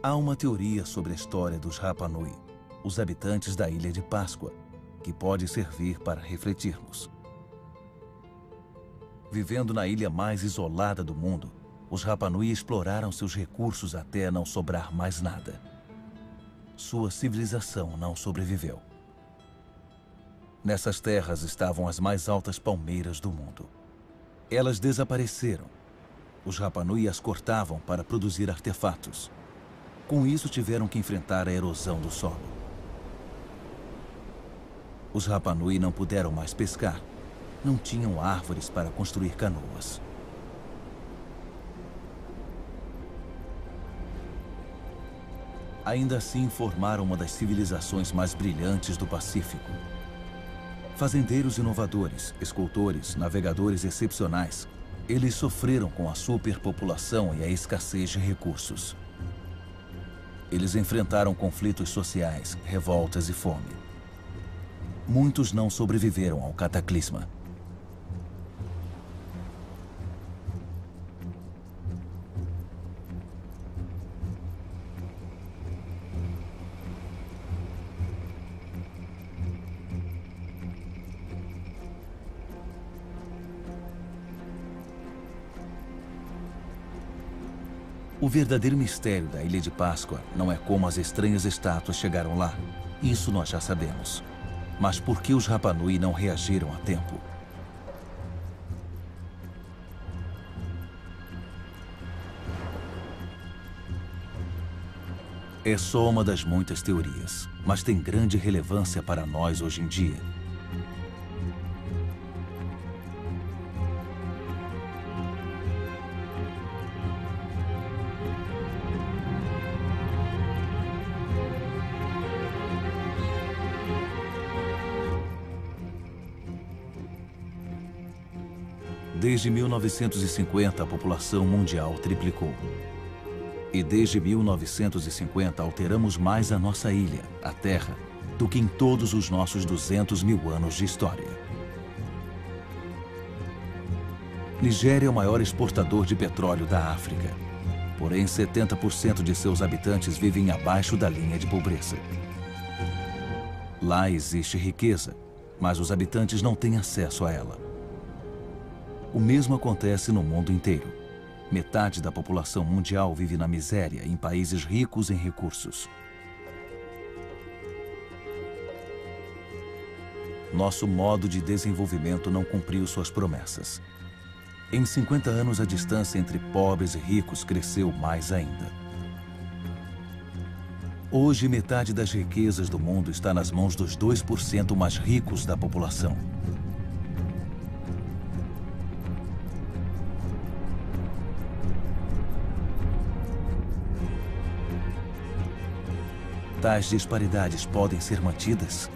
Há uma teoria sobre a história dos Rapa Nui, os habitantes da Ilha de Páscoa, que pode servir para refletirmos. Vivendo na ilha mais isolada do mundo, os Rapa Nui exploraram seus recursos até não sobrar mais nada. Sua civilização não sobreviveu. Nessas terras estavam as mais altas palmeiras do mundo. Elas desapareceram. Os Rapa Nui as cortavam para produzir artefatos. Com isso, tiveram que enfrentar a erosão do solo. Os Rapa Nui não puderam mais pescar. Não tinham árvores para construir canoas. Ainda assim, formaram uma das civilizações mais brilhantes do Pacífico. Fazendeiros inovadores, escultores, navegadores excepcionais, eles sofreram com a superpopulação e a escassez de recursos. Eles enfrentaram conflitos sociais, revoltas e fome. Muitos não sobreviveram ao cataclisma. O verdadeiro mistério da Ilha de Páscoa não é como as estranhas estátuas chegaram lá. Isso nós já sabemos. Mas por que os Rapa Nui não reagiram a tempo? É só uma das muitas teorias, mas tem grande relevância para nós hoje em dia. Desde 1950, a população mundial triplicou. E desde 1950, alteramos mais a nossa ilha, a Terra, do que em todos os nossos 200 mil anos de história. Nigéria é o maior exportador de petróleo da África. Porém, 70% de seus habitantes vivem abaixo da linha de pobreza. Lá existe riqueza, mas os habitantes não têm acesso a ela. O mesmo acontece no mundo inteiro. Metade da população mundial vive na miséria em países ricos em recursos. Nosso modo de desenvolvimento não cumpriu suas promessas. Em 50 anos, a distância entre pobres e ricos cresceu mais ainda. Hoje, metade das riquezas do mundo está nas mãos dos 2% mais ricos da população. Tais disparidades podem ser mantidas?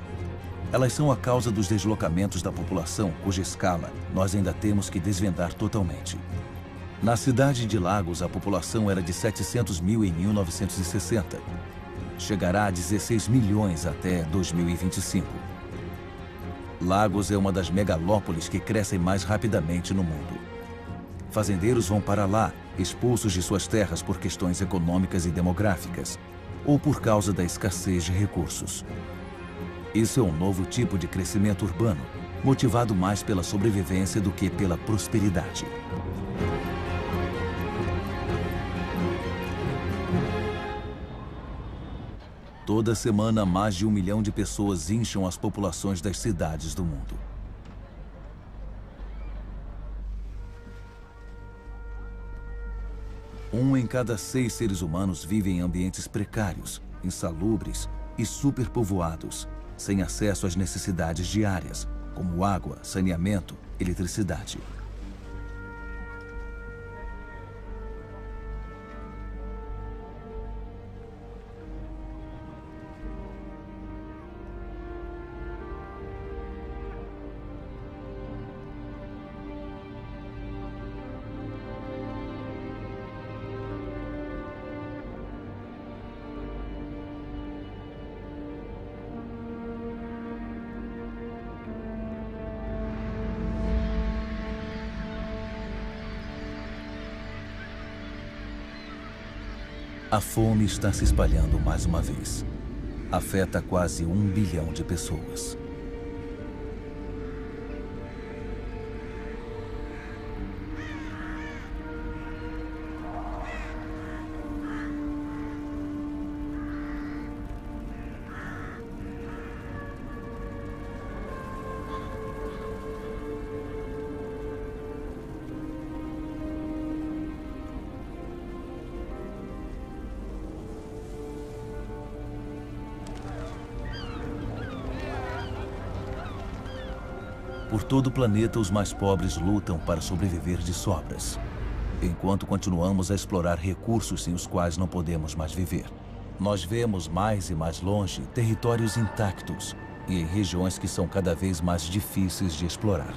Elas são a causa dos deslocamentos da população, cuja escala nós ainda temos que desvendar totalmente. Na cidade de Lagos, a população era de 700 mil em 1960. Chegará a 16 milhões até 2025. Lagos é uma das megalópolis que crescem mais rapidamente no mundo. Fazendeiros vão para lá, expulsos de suas terras por questões econômicas e demográficas, ou por causa da escassez de recursos. Isso é um novo tipo de crescimento urbano, motivado mais pela sobrevivência do que pela prosperidade. Toda semana, mais de 1 milhão de pessoas incham as populações das cidades do mundo. Um em cada 6 seres humanos vive em ambientes precários, insalubres e superpovoados, sem acesso às necessidades diárias, como água, saneamento, eletricidade. A fome está se espalhando mais uma vez. Afeta quase 1 bilhão de pessoas. Por todo o planeta, os mais pobres lutam para sobreviver de sobras, enquanto continuamos a explorar recursos sem os quais não podemos mais viver. Nós vemos mais e mais longe territórios intactos e em regiões que são cada vez mais difíceis de explorar.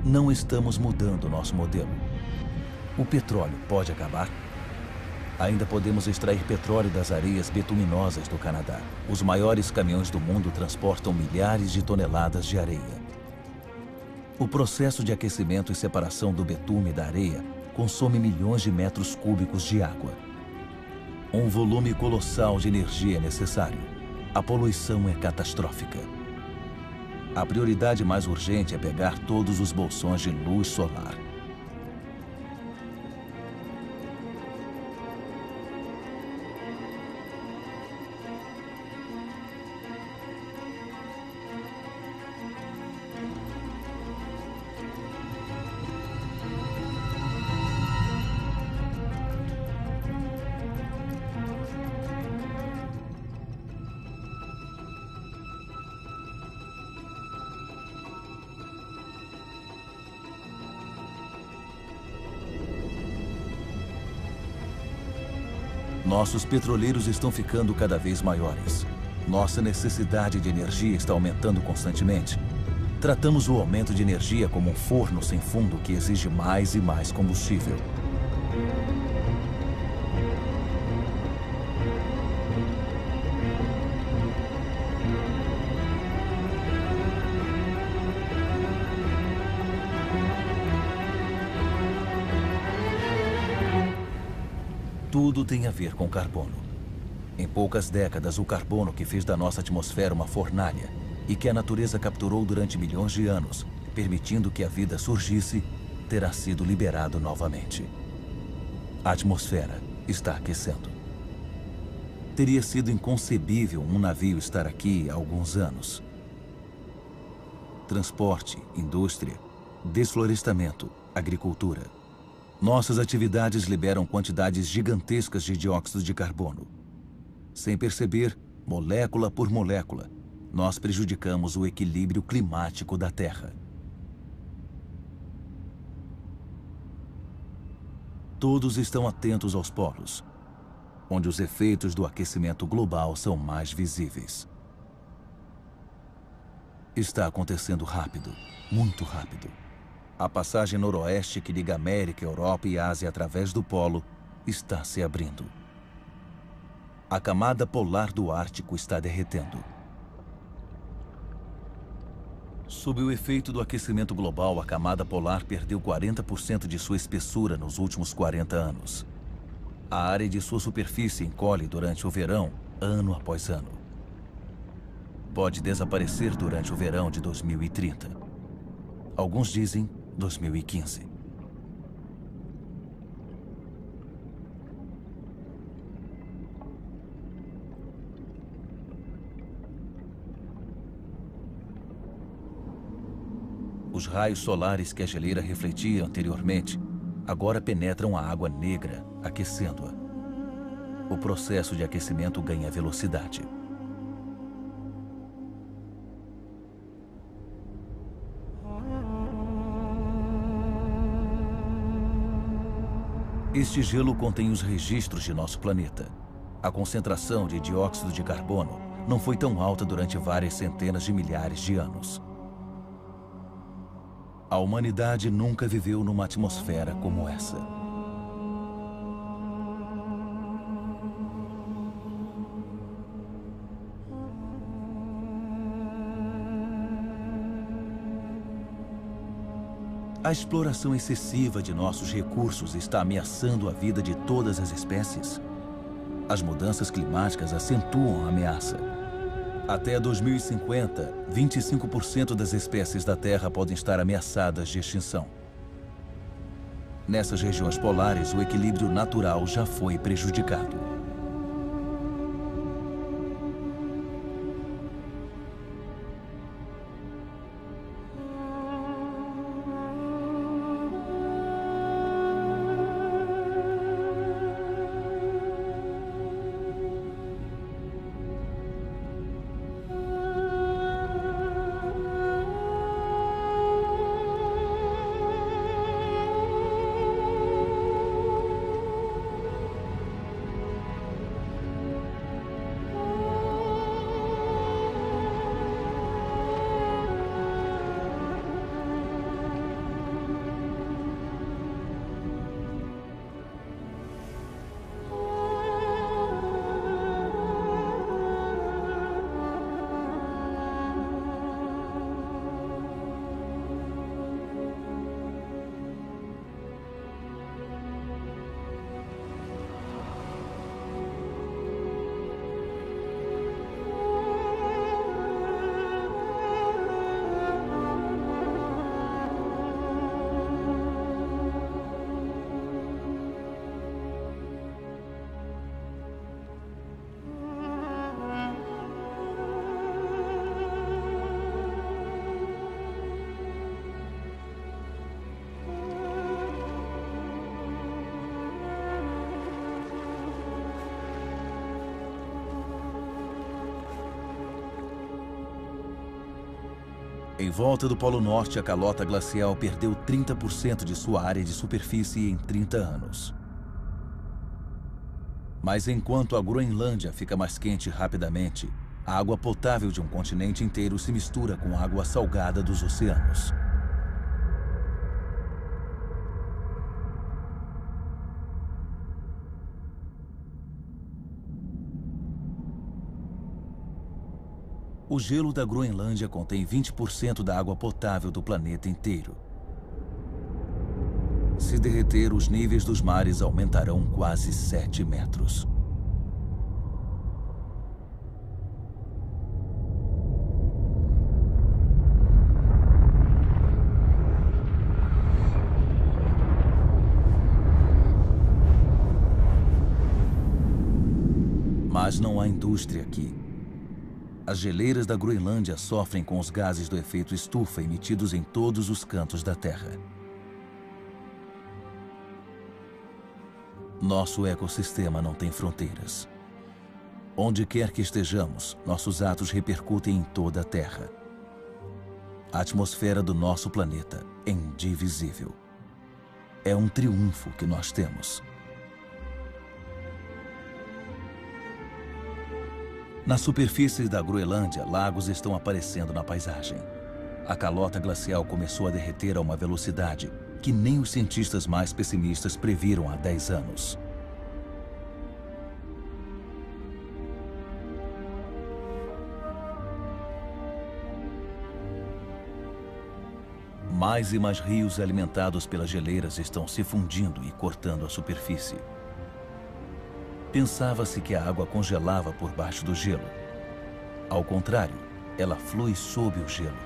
Não estamos mudando nosso modelo. O petróleo pode acabar? Ainda podemos extrair petróleo das areias bituminosas do Canadá. Os maiores caminhões do mundo transportam milhares de toneladas de areia. O processo de aquecimento e separação do betume da areia consome milhões de metros cúbicos de água. Um volume colossal de energia é necessário. A poluição é catastrófica. A prioridade mais urgente é pegar todos os bolsões de luz solar. Nossos petroleiros estão ficando cada vez maiores. Nossa necessidade de energia está aumentando constantemente. Tratamos o aumento de energia como um forno sem fundo que exige mais e mais combustível. Tudo tem a ver com carbono. Em poucas décadas, o carbono que fez da nossa atmosfera uma fornalha e que a natureza capturou durante milhões de anos, permitindo que a vida surgisse, terá sido liberado novamente. A atmosfera está aquecendo. Teria sido inconcebível um navio estar aqui há alguns anos. Transporte, indústria, desflorestamento, agricultura. Nossas atividades liberam quantidades gigantescas de dióxido de carbono. Sem perceber, molécula por molécula, nós prejudicamos o equilíbrio climático da Terra. Todos estão atentos aos polos, onde os efeitos do aquecimento global são mais visíveis. Está acontecendo rápido, muito rápido. A passagem noroeste que liga América, Europa e Ásia através do polo está se abrindo. A camada polar do Ártico está derretendo. Sob o efeito do aquecimento global, a camada polar perdeu 40% de sua espessura nos últimos 40 anos. A área de sua superfície encolhe durante o verão, ano após ano. Pode desaparecer durante o verão de 2030. Alguns dizem 2015. Os raios solares que a geleira refletia anteriormente agora penetram a água negra, aquecendo-a. O processo de aquecimento ganha velocidade. Este gelo contém os registros de nosso planeta. A concentração de dióxido de carbono não foi tão alta durante várias centenas de milhares de anos. A humanidade nunca viveu numa atmosfera como essa. A exploração excessiva de nossos recursos está ameaçando a vida de todas as espécies. As mudanças climáticas acentuam a ameaça. Até 2050, 25% das espécies da Terra podem estar ameaçadas de extinção. Nessas regiões polares, o equilíbrio natural já foi prejudicado. Em volta do Polo Norte, a calota glacial perdeu 30% de sua área de superfície em 30 anos. Mas enquanto a Groenlândia fica mais quente rapidamente, a água potável de um continente inteiro se mistura com a água salgada dos oceanos. O gelo da Groenlândia contém 20% da água potável do planeta inteiro. Se derreter, os níveis dos mares aumentarão quase 7 metros. Mas não há indústria aqui. As geleiras da Groenlândia sofrem com os gases do efeito estufa emitidos em todos os cantos da Terra. Nosso ecossistema não tem fronteiras. Onde quer que estejamos, nossos atos repercutem em toda a Terra. A atmosfera do nosso planeta é indivisível. É um triunfo que nós temos. Na superfície da Groenlândia, lagos estão aparecendo na paisagem. A calota glacial começou a derreter a uma velocidade que nem os cientistas mais pessimistas previram há 10 anos. Mais e mais rios alimentados pelas geleiras estão se fundindo e cortando a superfície. Pensava-se que a água congelava por baixo do gelo. Ao contrário, ela flui sob o gelo,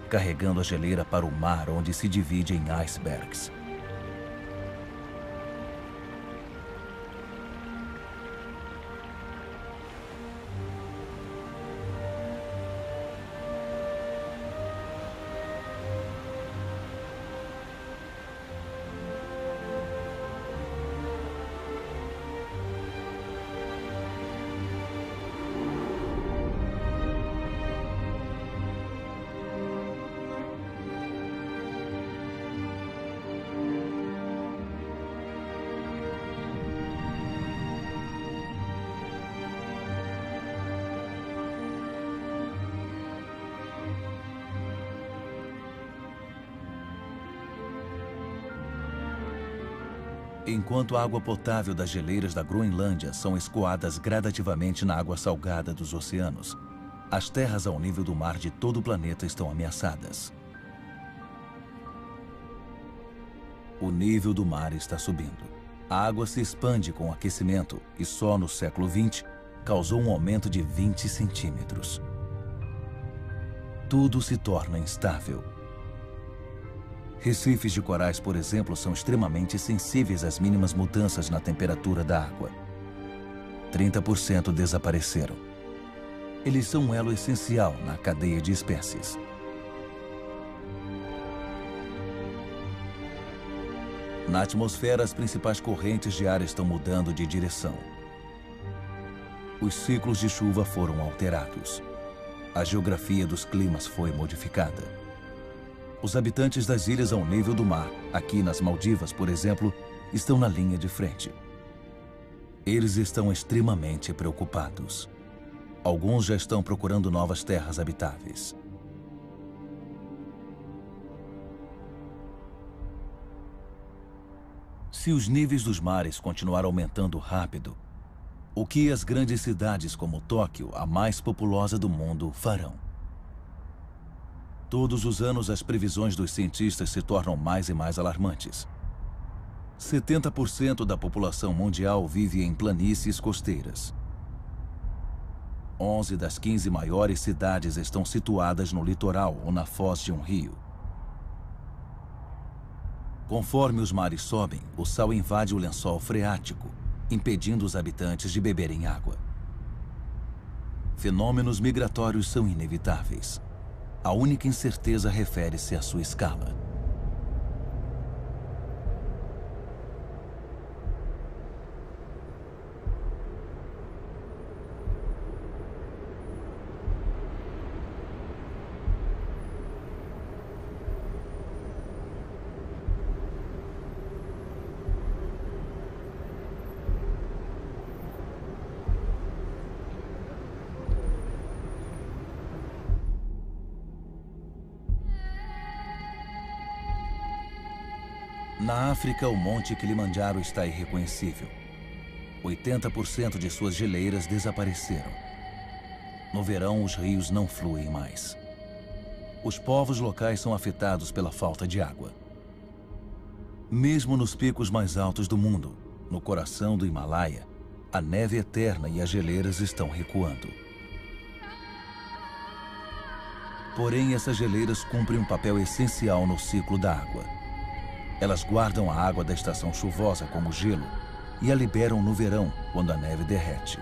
carregando a geleira para o mar, onde se divide em icebergs. Enquanto a água potável das geleiras da Groenlândia são escoadas gradativamente na água salgada dos oceanos, as terras ao nível do mar de todo o planeta estão ameaçadas. O nível do mar está subindo. A água se expande com o aquecimento e só no século XX causou um aumento de 20 centímetros. Tudo se torna instável. Recifes de corais, por exemplo, são extremamente sensíveis às mínimas mudanças na temperatura da água. 30% desapareceram. Eles são um elo essencial na cadeia de espécies. Na atmosfera, as principais correntes de ar estão mudando de direção. Os ciclos de chuva foram alterados. A geografia dos climas foi modificada. Os habitantes das ilhas ao nível do mar, aqui nas Maldivas, por exemplo, estão na linha de frente. Eles estão extremamente preocupados. Alguns já estão procurando novas terras habitáveis. Se os níveis dos mares continuar aumentando rápido, o que as grandes cidades como Tóquio, a mais populosa do mundo, farão? Todos os anos, as previsões dos cientistas se tornam mais e mais alarmantes. 70% da população mundial vive em planícies costeiras. 11 das 15 maiores cidades estão situadas no litoral ou na foz de um rio. Conforme os mares sobem, o sal invade o lençol freático, impedindo os habitantes de beberem água. Fenômenos migratórios são inevitáveis. A única incerteza refere-se à sua escala. Na África, o Monte Kilimanjaro está irreconhecível. 80% de suas geleiras desapareceram. No verão, os rios não fluem mais. Os povos locais são afetados pela falta de água. Mesmo nos picos mais altos do mundo, no coração do Himalaia, a neve eterna e as geleiras estão recuando. Porém, essas geleiras cumprem um papel essencial no ciclo da água. Elas guardam a água da estação chuvosa como gelo e a liberam no verão, quando a neve derrete.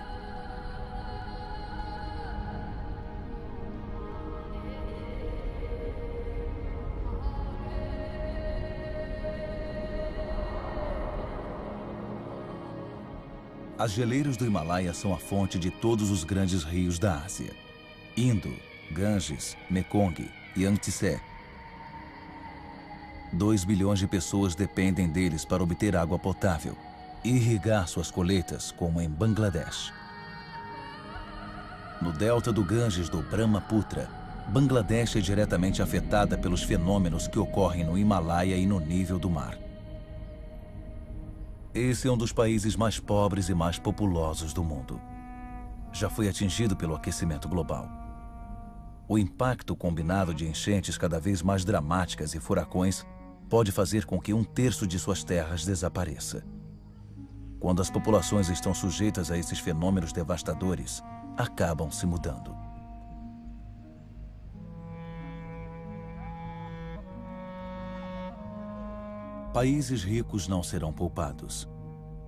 As geleiras do Himalaia são a fonte de todos os grandes rios da Ásia: Indo, Ganges, Mekong e Yangtze. 2 bilhões de pessoas dependem deles para obter água potável e irrigar suas colheitas, como em Bangladesh. No delta do Ganges do Brahmaputra, Bangladesh é diretamente afetada pelos fenômenos que ocorrem no Himalaia e no nível do mar. Esse é um dos países mais pobres e mais populosos do mundo. Já foi atingido pelo aquecimento global. O impacto combinado de enchentes cada vez mais dramáticas e furacões pode fazer com que 1/3 de suas terras desapareça. Quando as populações estão sujeitas a esses fenômenos devastadores, acabam se mudando. Países ricos não serão poupados.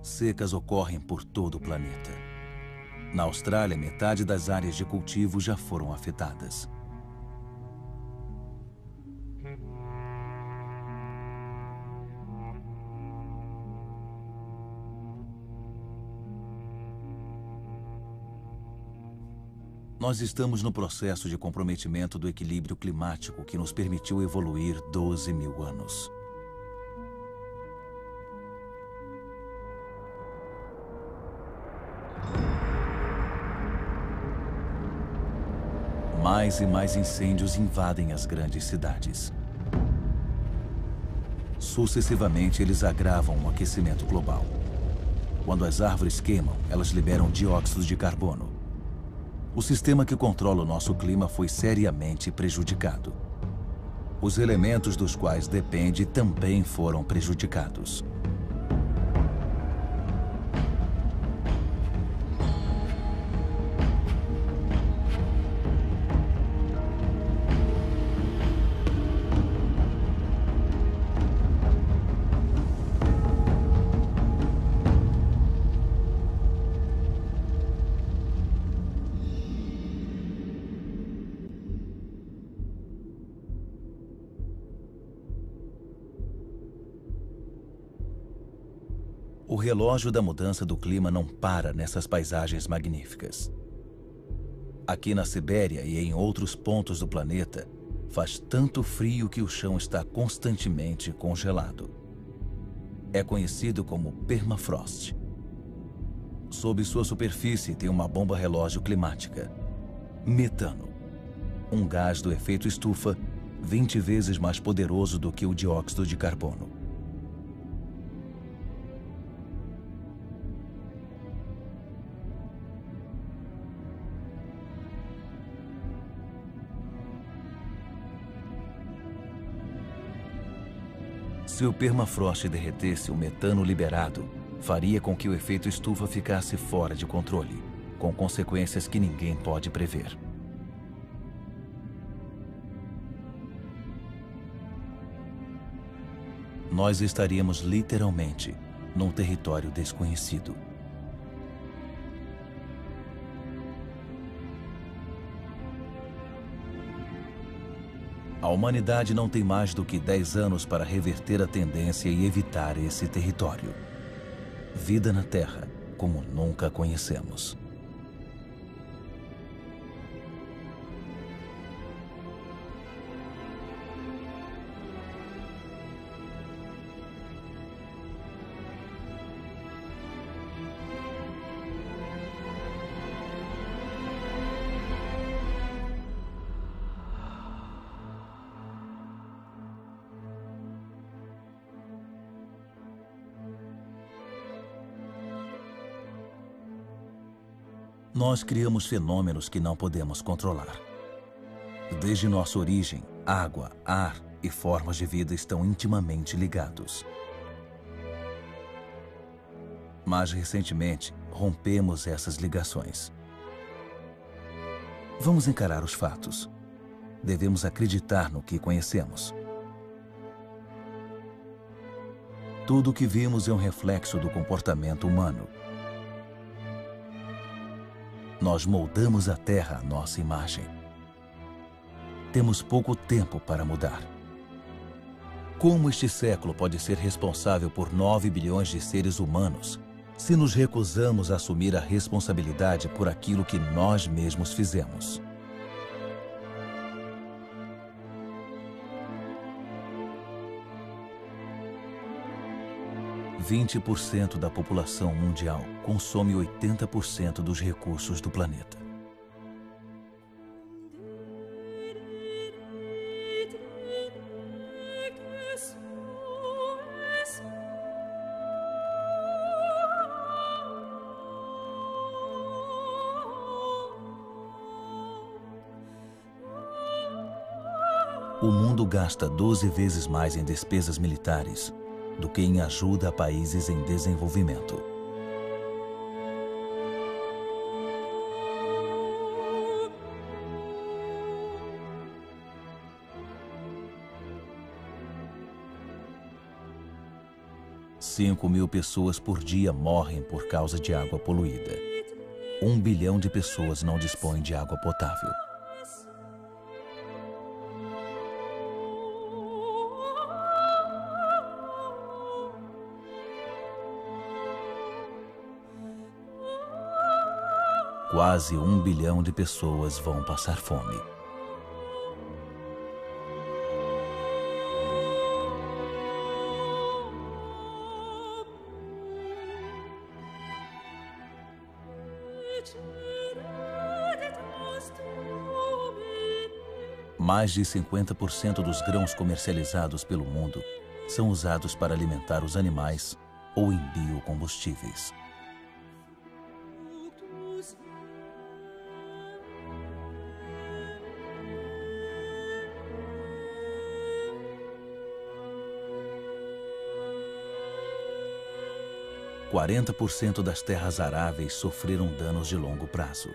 Secas ocorrem por todo o planeta. Na Austrália, metade das áreas de cultivo já foram afetadas. Nós estamos no processo de comprometimento do equilíbrio climático que nos permitiu evoluir 12 mil anos. Mais e mais incêndios invadem as grandes cidades. Sucessivamente, eles agravam o aquecimento global. Quando as árvores queimam, elas liberam dióxido de carbono. O sistema que controla o nosso clima foi seriamente prejudicado. Os elementos dos quais depende também foram prejudicados. O relógio da mudança do clima não para nessas paisagens magníficas. Aqui na Sibéria e em outros pontos do planeta, faz tanto frio que o chão está constantemente congelado. É conhecido como permafrost. Sob sua superfície tem uma bomba relógio climática: metano, um gás do efeito estufa 20 vezes mais poderoso do que o dióxido de carbono. Se o permafrost derretesse, o metano liberado faria com que o efeito estufa ficasse fora de controle, com consequências que ninguém pode prever. Nós estaríamos literalmente num território desconhecido. A humanidade não tem mais do que 10 anos para reverter a tendência e evitar esse território. Vida na Terra, como nunca a conhecemos. Nós criamos fenômenos que não podemos controlar. Desde nossa origem, água, ar e formas de vida estão intimamente ligados. Mas recentemente, rompemos essas ligações. Vamos encarar os fatos. Devemos acreditar no que conhecemos. Tudo o que vimos é um reflexo do comportamento humano. Nós moldamos a Terra à nossa imagem. Temos pouco tempo para mudar. Como este século pode ser responsável por 9 bilhões de seres humanos se nos recusamos a assumir a responsabilidade por aquilo que nós mesmos fizemos? % da população mundial consome 80% dos recursos do planeta. O mundo gasta 12 vezes mais em despesas militares do que em ajuda a países em desenvolvimento. Cinco mil pessoas por dia morrem por causa de água poluída. 1 bilhão de pessoas não dispõem de água potável. Quase 1 bilhão de pessoas vão passar fome. Mais de 50% dos grãos comercializados pelo mundo são usados para alimentar os animais ou em biocombustíveis. – 40% das terras aráveis sofreram danos de longo prazo.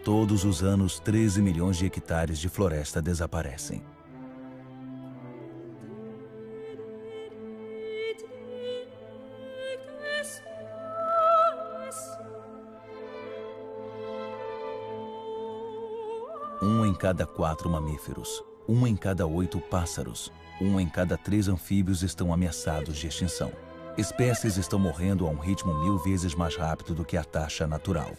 Todos os anos, 13 milhões de hectares de floresta desaparecem. Um em cada 4 mamíferos, 1 em cada 8 pássaros, 1 em cada 3 anfíbios estão ameaçados de extinção. Espécies estão morrendo a um ritmo 1000 vezes mais rápido do que a taxa natural.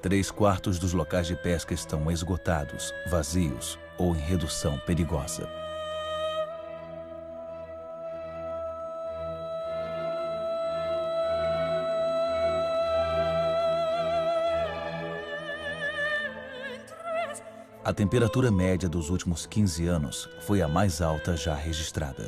Três quartos dos locais de pesca estão esgotados, vazios ou em redução perigosa. A temperatura média dos últimos 15 anos foi a mais alta já registrada.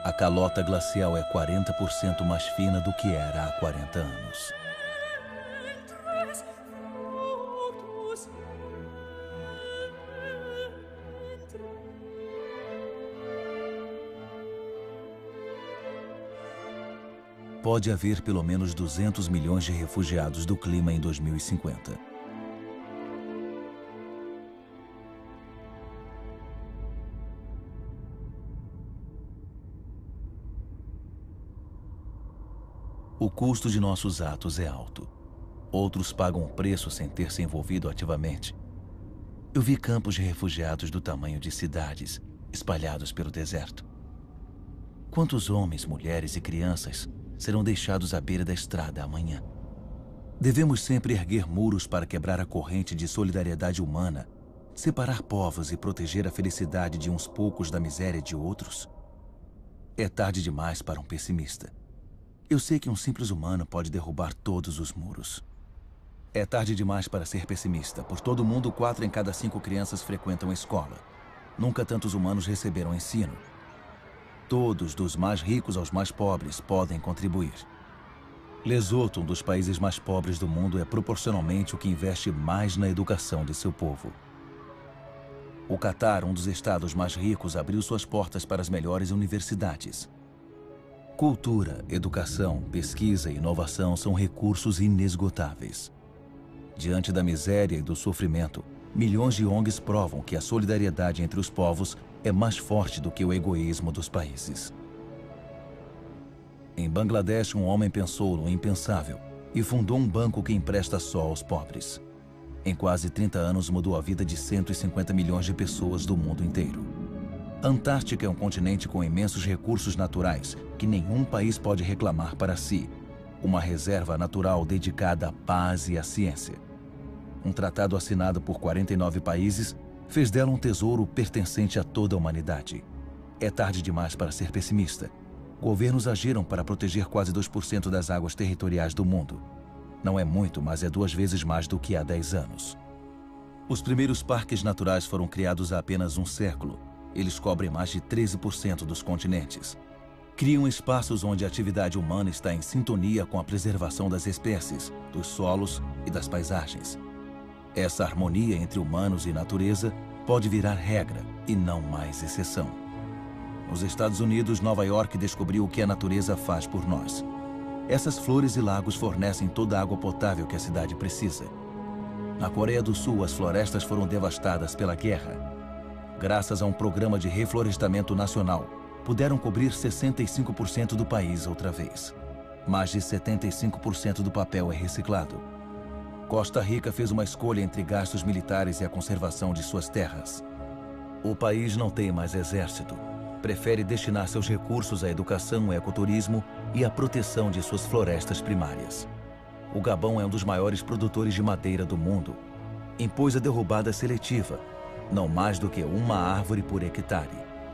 A calota glacial é 40% mais fina do que era há 40 anos. Pode haver pelo menos 200 milhões de refugiados do clima em 2050. O custo de nossos atos é alto. Outros pagam o preço sem ter se envolvido ativamente. Eu vi campos de refugiados do tamanho de cidades, espalhados pelo deserto. Quantos homens, mulheres e crianças serão deixados à beira da estrada amanhã? Devemos sempre erguer muros para quebrar a corrente de solidariedade humana, separar povos e proteger a felicidade de uns poucos da miséria de outros? É tarde demais para um pessimista. Eu sei que um simples humano pode derrubar todos os muros. É tarde demais para ser pessimista. Por todo o mundo, 4 em cada 5 crianças frequentam a escola. Nunca tantos humanos receberam ensino. Todos, dos mais ricos aos mais pobres, podem contribuir. Lesoto, um dos países mais pobres do mundo, é proporcionalmente o que investe mais na educação de seu povo. O Catar, um dos estados mais ricos, abriu suas portas para as melhores universidades. Cultura, educação, pesquisa e inovação são recursos inesgotáveis. Diante da miséria e do sofrimento, milhões de ONGs provam que a solidariedade entre os povos é mais forte do que o egoísmo dos países. Em Bangladesh, um homem pensou no impensável e fundou um banco que empresta só aos pobres. Em quase 30 anos, mudou a vida de 150 milhões de pessoas do mundo inteiro. A Antártica é um continente com imensos recursos naturais que nenhum país pode reclamar para si. Uma reserva natural dedicada à paz e à ciência. Um tratado assinado por 49 países fez dela um tesouro pertencente a toda a humanidade. É tarde demais para ser pessimista. Governos agiram para proteger quase 2% das águas territoriais do mundo. Não é muito, mas é 2 vezes mais do que há 10 anos. Os primeiros parques naturais foram criados há apenas um século. Eles cobrem mais de 13% dos continentes. Criam espaços onde a atividade humana está em sintonia com a preservação das espécies, dos solos e das paisagens. Essa harmonia entre humanos e natureza pode virar regra e não mais exceção. Nos Estados Unidos, Nova York descobriu o que a natureza faz por nós. Essas flores e lagos fornecem toda a água potável que a cidade precisa. Na Coreia do Sul, as florestas foram devastadas pela guerra. Graças a um programa de reflorestamento nacional, puderam cobrir 65% do país outra vez. Mais de 75% do papel é reciclado. Costa Rica fez uma escolha entre gastos militares e a conservação de suas terras. O país não tem mais exército. Prefere destinar seus recursos à educação, ecoturismo e à proteção de suas florestas primárias. O Gabão é um dos maiores produtores de madeira do mundo. Impôs a derrubada seletiva, não mais do que uma árvore por hectare.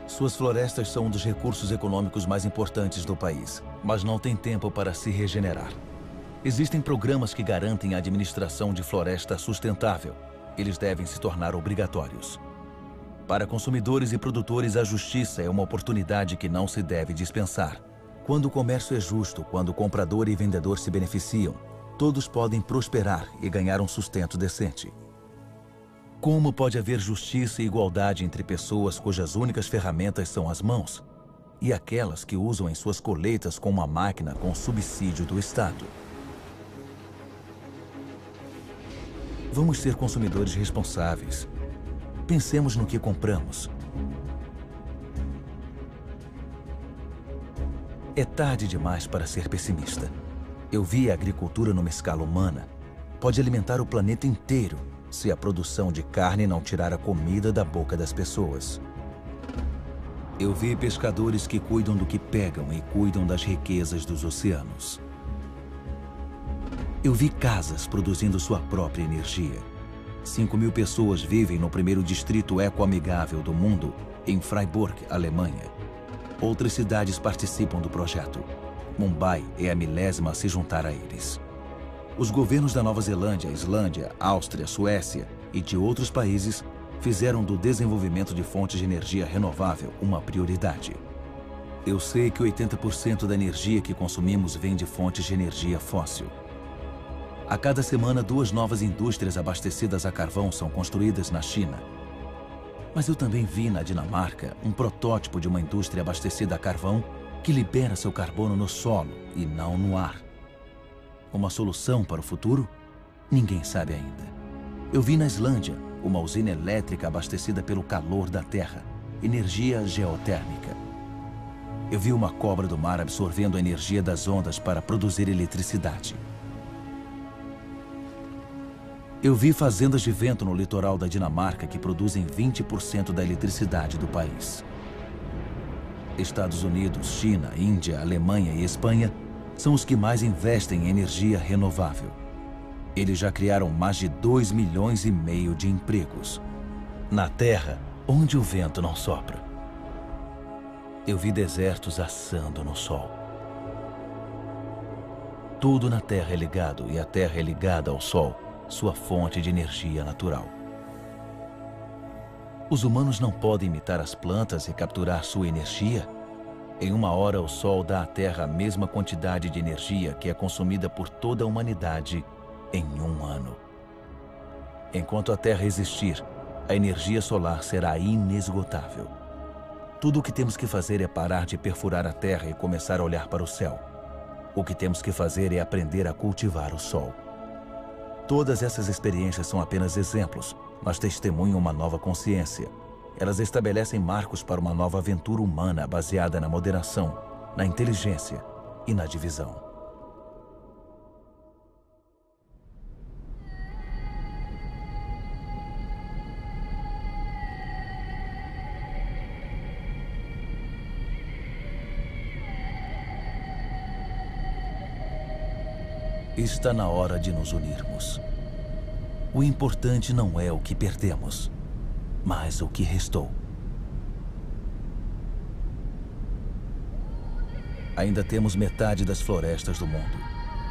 Suas florestas são um dos recursos econômicos mais importantes do país, mas não tem tempo para se regenerar. Existem programas que garantem a administração de floresta sustentável. Eles devem se tornar obrigatórios. Para consumidores e produtores, a justiça é uma oportunidade que não se deve dispensar. Quando o comércio é justo, quando o comprador e vendedor se beneficiam, todos podem prosperar e ganhar um sustento decente. Como pode haver justiça e igualdade entre pessoas cujas únicas ferramentas são as mãos e aquelas que usam em suas colheitas com uma máquina com subsídio do Estado? Vamos ser consumidores responsáveis. Pensemos no que compramos. É tarde demais para ser pessimista. Eu vi a agricultura numa escala humana. Pode alimentar o planeta inteiro se a produção de carne não tirar a comida da boca das pessoas. Eu vi pescadores que cuidam do que pegam e cuidam das riquezas dos oceanos. Eu vi casas produzindo sua própria energia. 5.000 pessoas vivem no primeiro distrito ecoamigável do mundo, em Freiburg, Alemanha. Outras cidades participam do projeto. Mumbai é a 1000ª a se juntar a eles. Os governos da Nova Zelândia, Islândia, Áustria, Suécia e de outros países fizeram do desenvolvimento de fontes de energia renovável uma prioridade. Eu sei que 80% da energia que consumimos vem de fontes de energia fóssil. A cada semana, 2 novas indústrias abastecidas a carvão são construídas na China. Mas eu também vi na Dinamarca um protótipo de uma indústria abastecida a carvão que libera seu carbono no solo e não no ar. Uma solução para o futuro? Ninguém sabe ainda. Eu vi na Islândia uma usina elétrica abastecida pelo calor da terra, energia geotérmica. Eu vi uma cobra do mar absorvendo a energia das ondas para produzir eletricidade. Eu vi fazendas de vento no litoral da Dinamarca que produzem 20% da eletricidade do país. Estados Unidos, China, Índia, Alemanha e Espanha são os que mais investem em energia renovável. Eles já criaram mais de 2,5 milhões de empregos. Na Terra, onde o vento não sopra. Eu vi desertos assando no sol. Tudo na Terra é ligado e a Terra é ligada ao Sol, sua fonte de energia natural. Os humanos não podem imitar as plantas e capturar sua energia? Em uma hora, o Sol dá à Terra a mesma quantidade de energia que é consumida por toda a humanidade em um ano. Enquanto a Terra existir, a energia solar será inesgotável. Tudo o que temos que fazer é parar de perfurar a Terra e começar a olhar para o céu. O que temos que fazer é aprender a cultivar o Sol. Todas essas experiências são apenas exemplos, mas testemunham uma nova consciência. Elas estabelecem marcos para uma nova aventura humana baseada na moderação, na inteligência e na divisão. Está na hora de nos unirmos. O importante não é o que perdemos, mas o que restou. Ainda temos metade das florestas do mundo,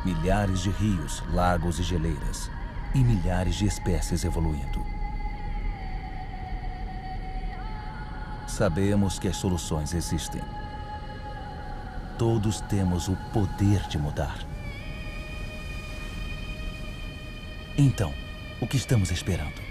milhares de rios, lagos e geleiras, e milhares de espécies evoluindo. Sabemos que as soluções existem. Todos temos o poder de mudar. Então, o que estamos esperando?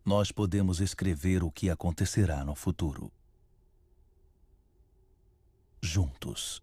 Nós podemos escrever o que acontecerá no futuro. Juntos.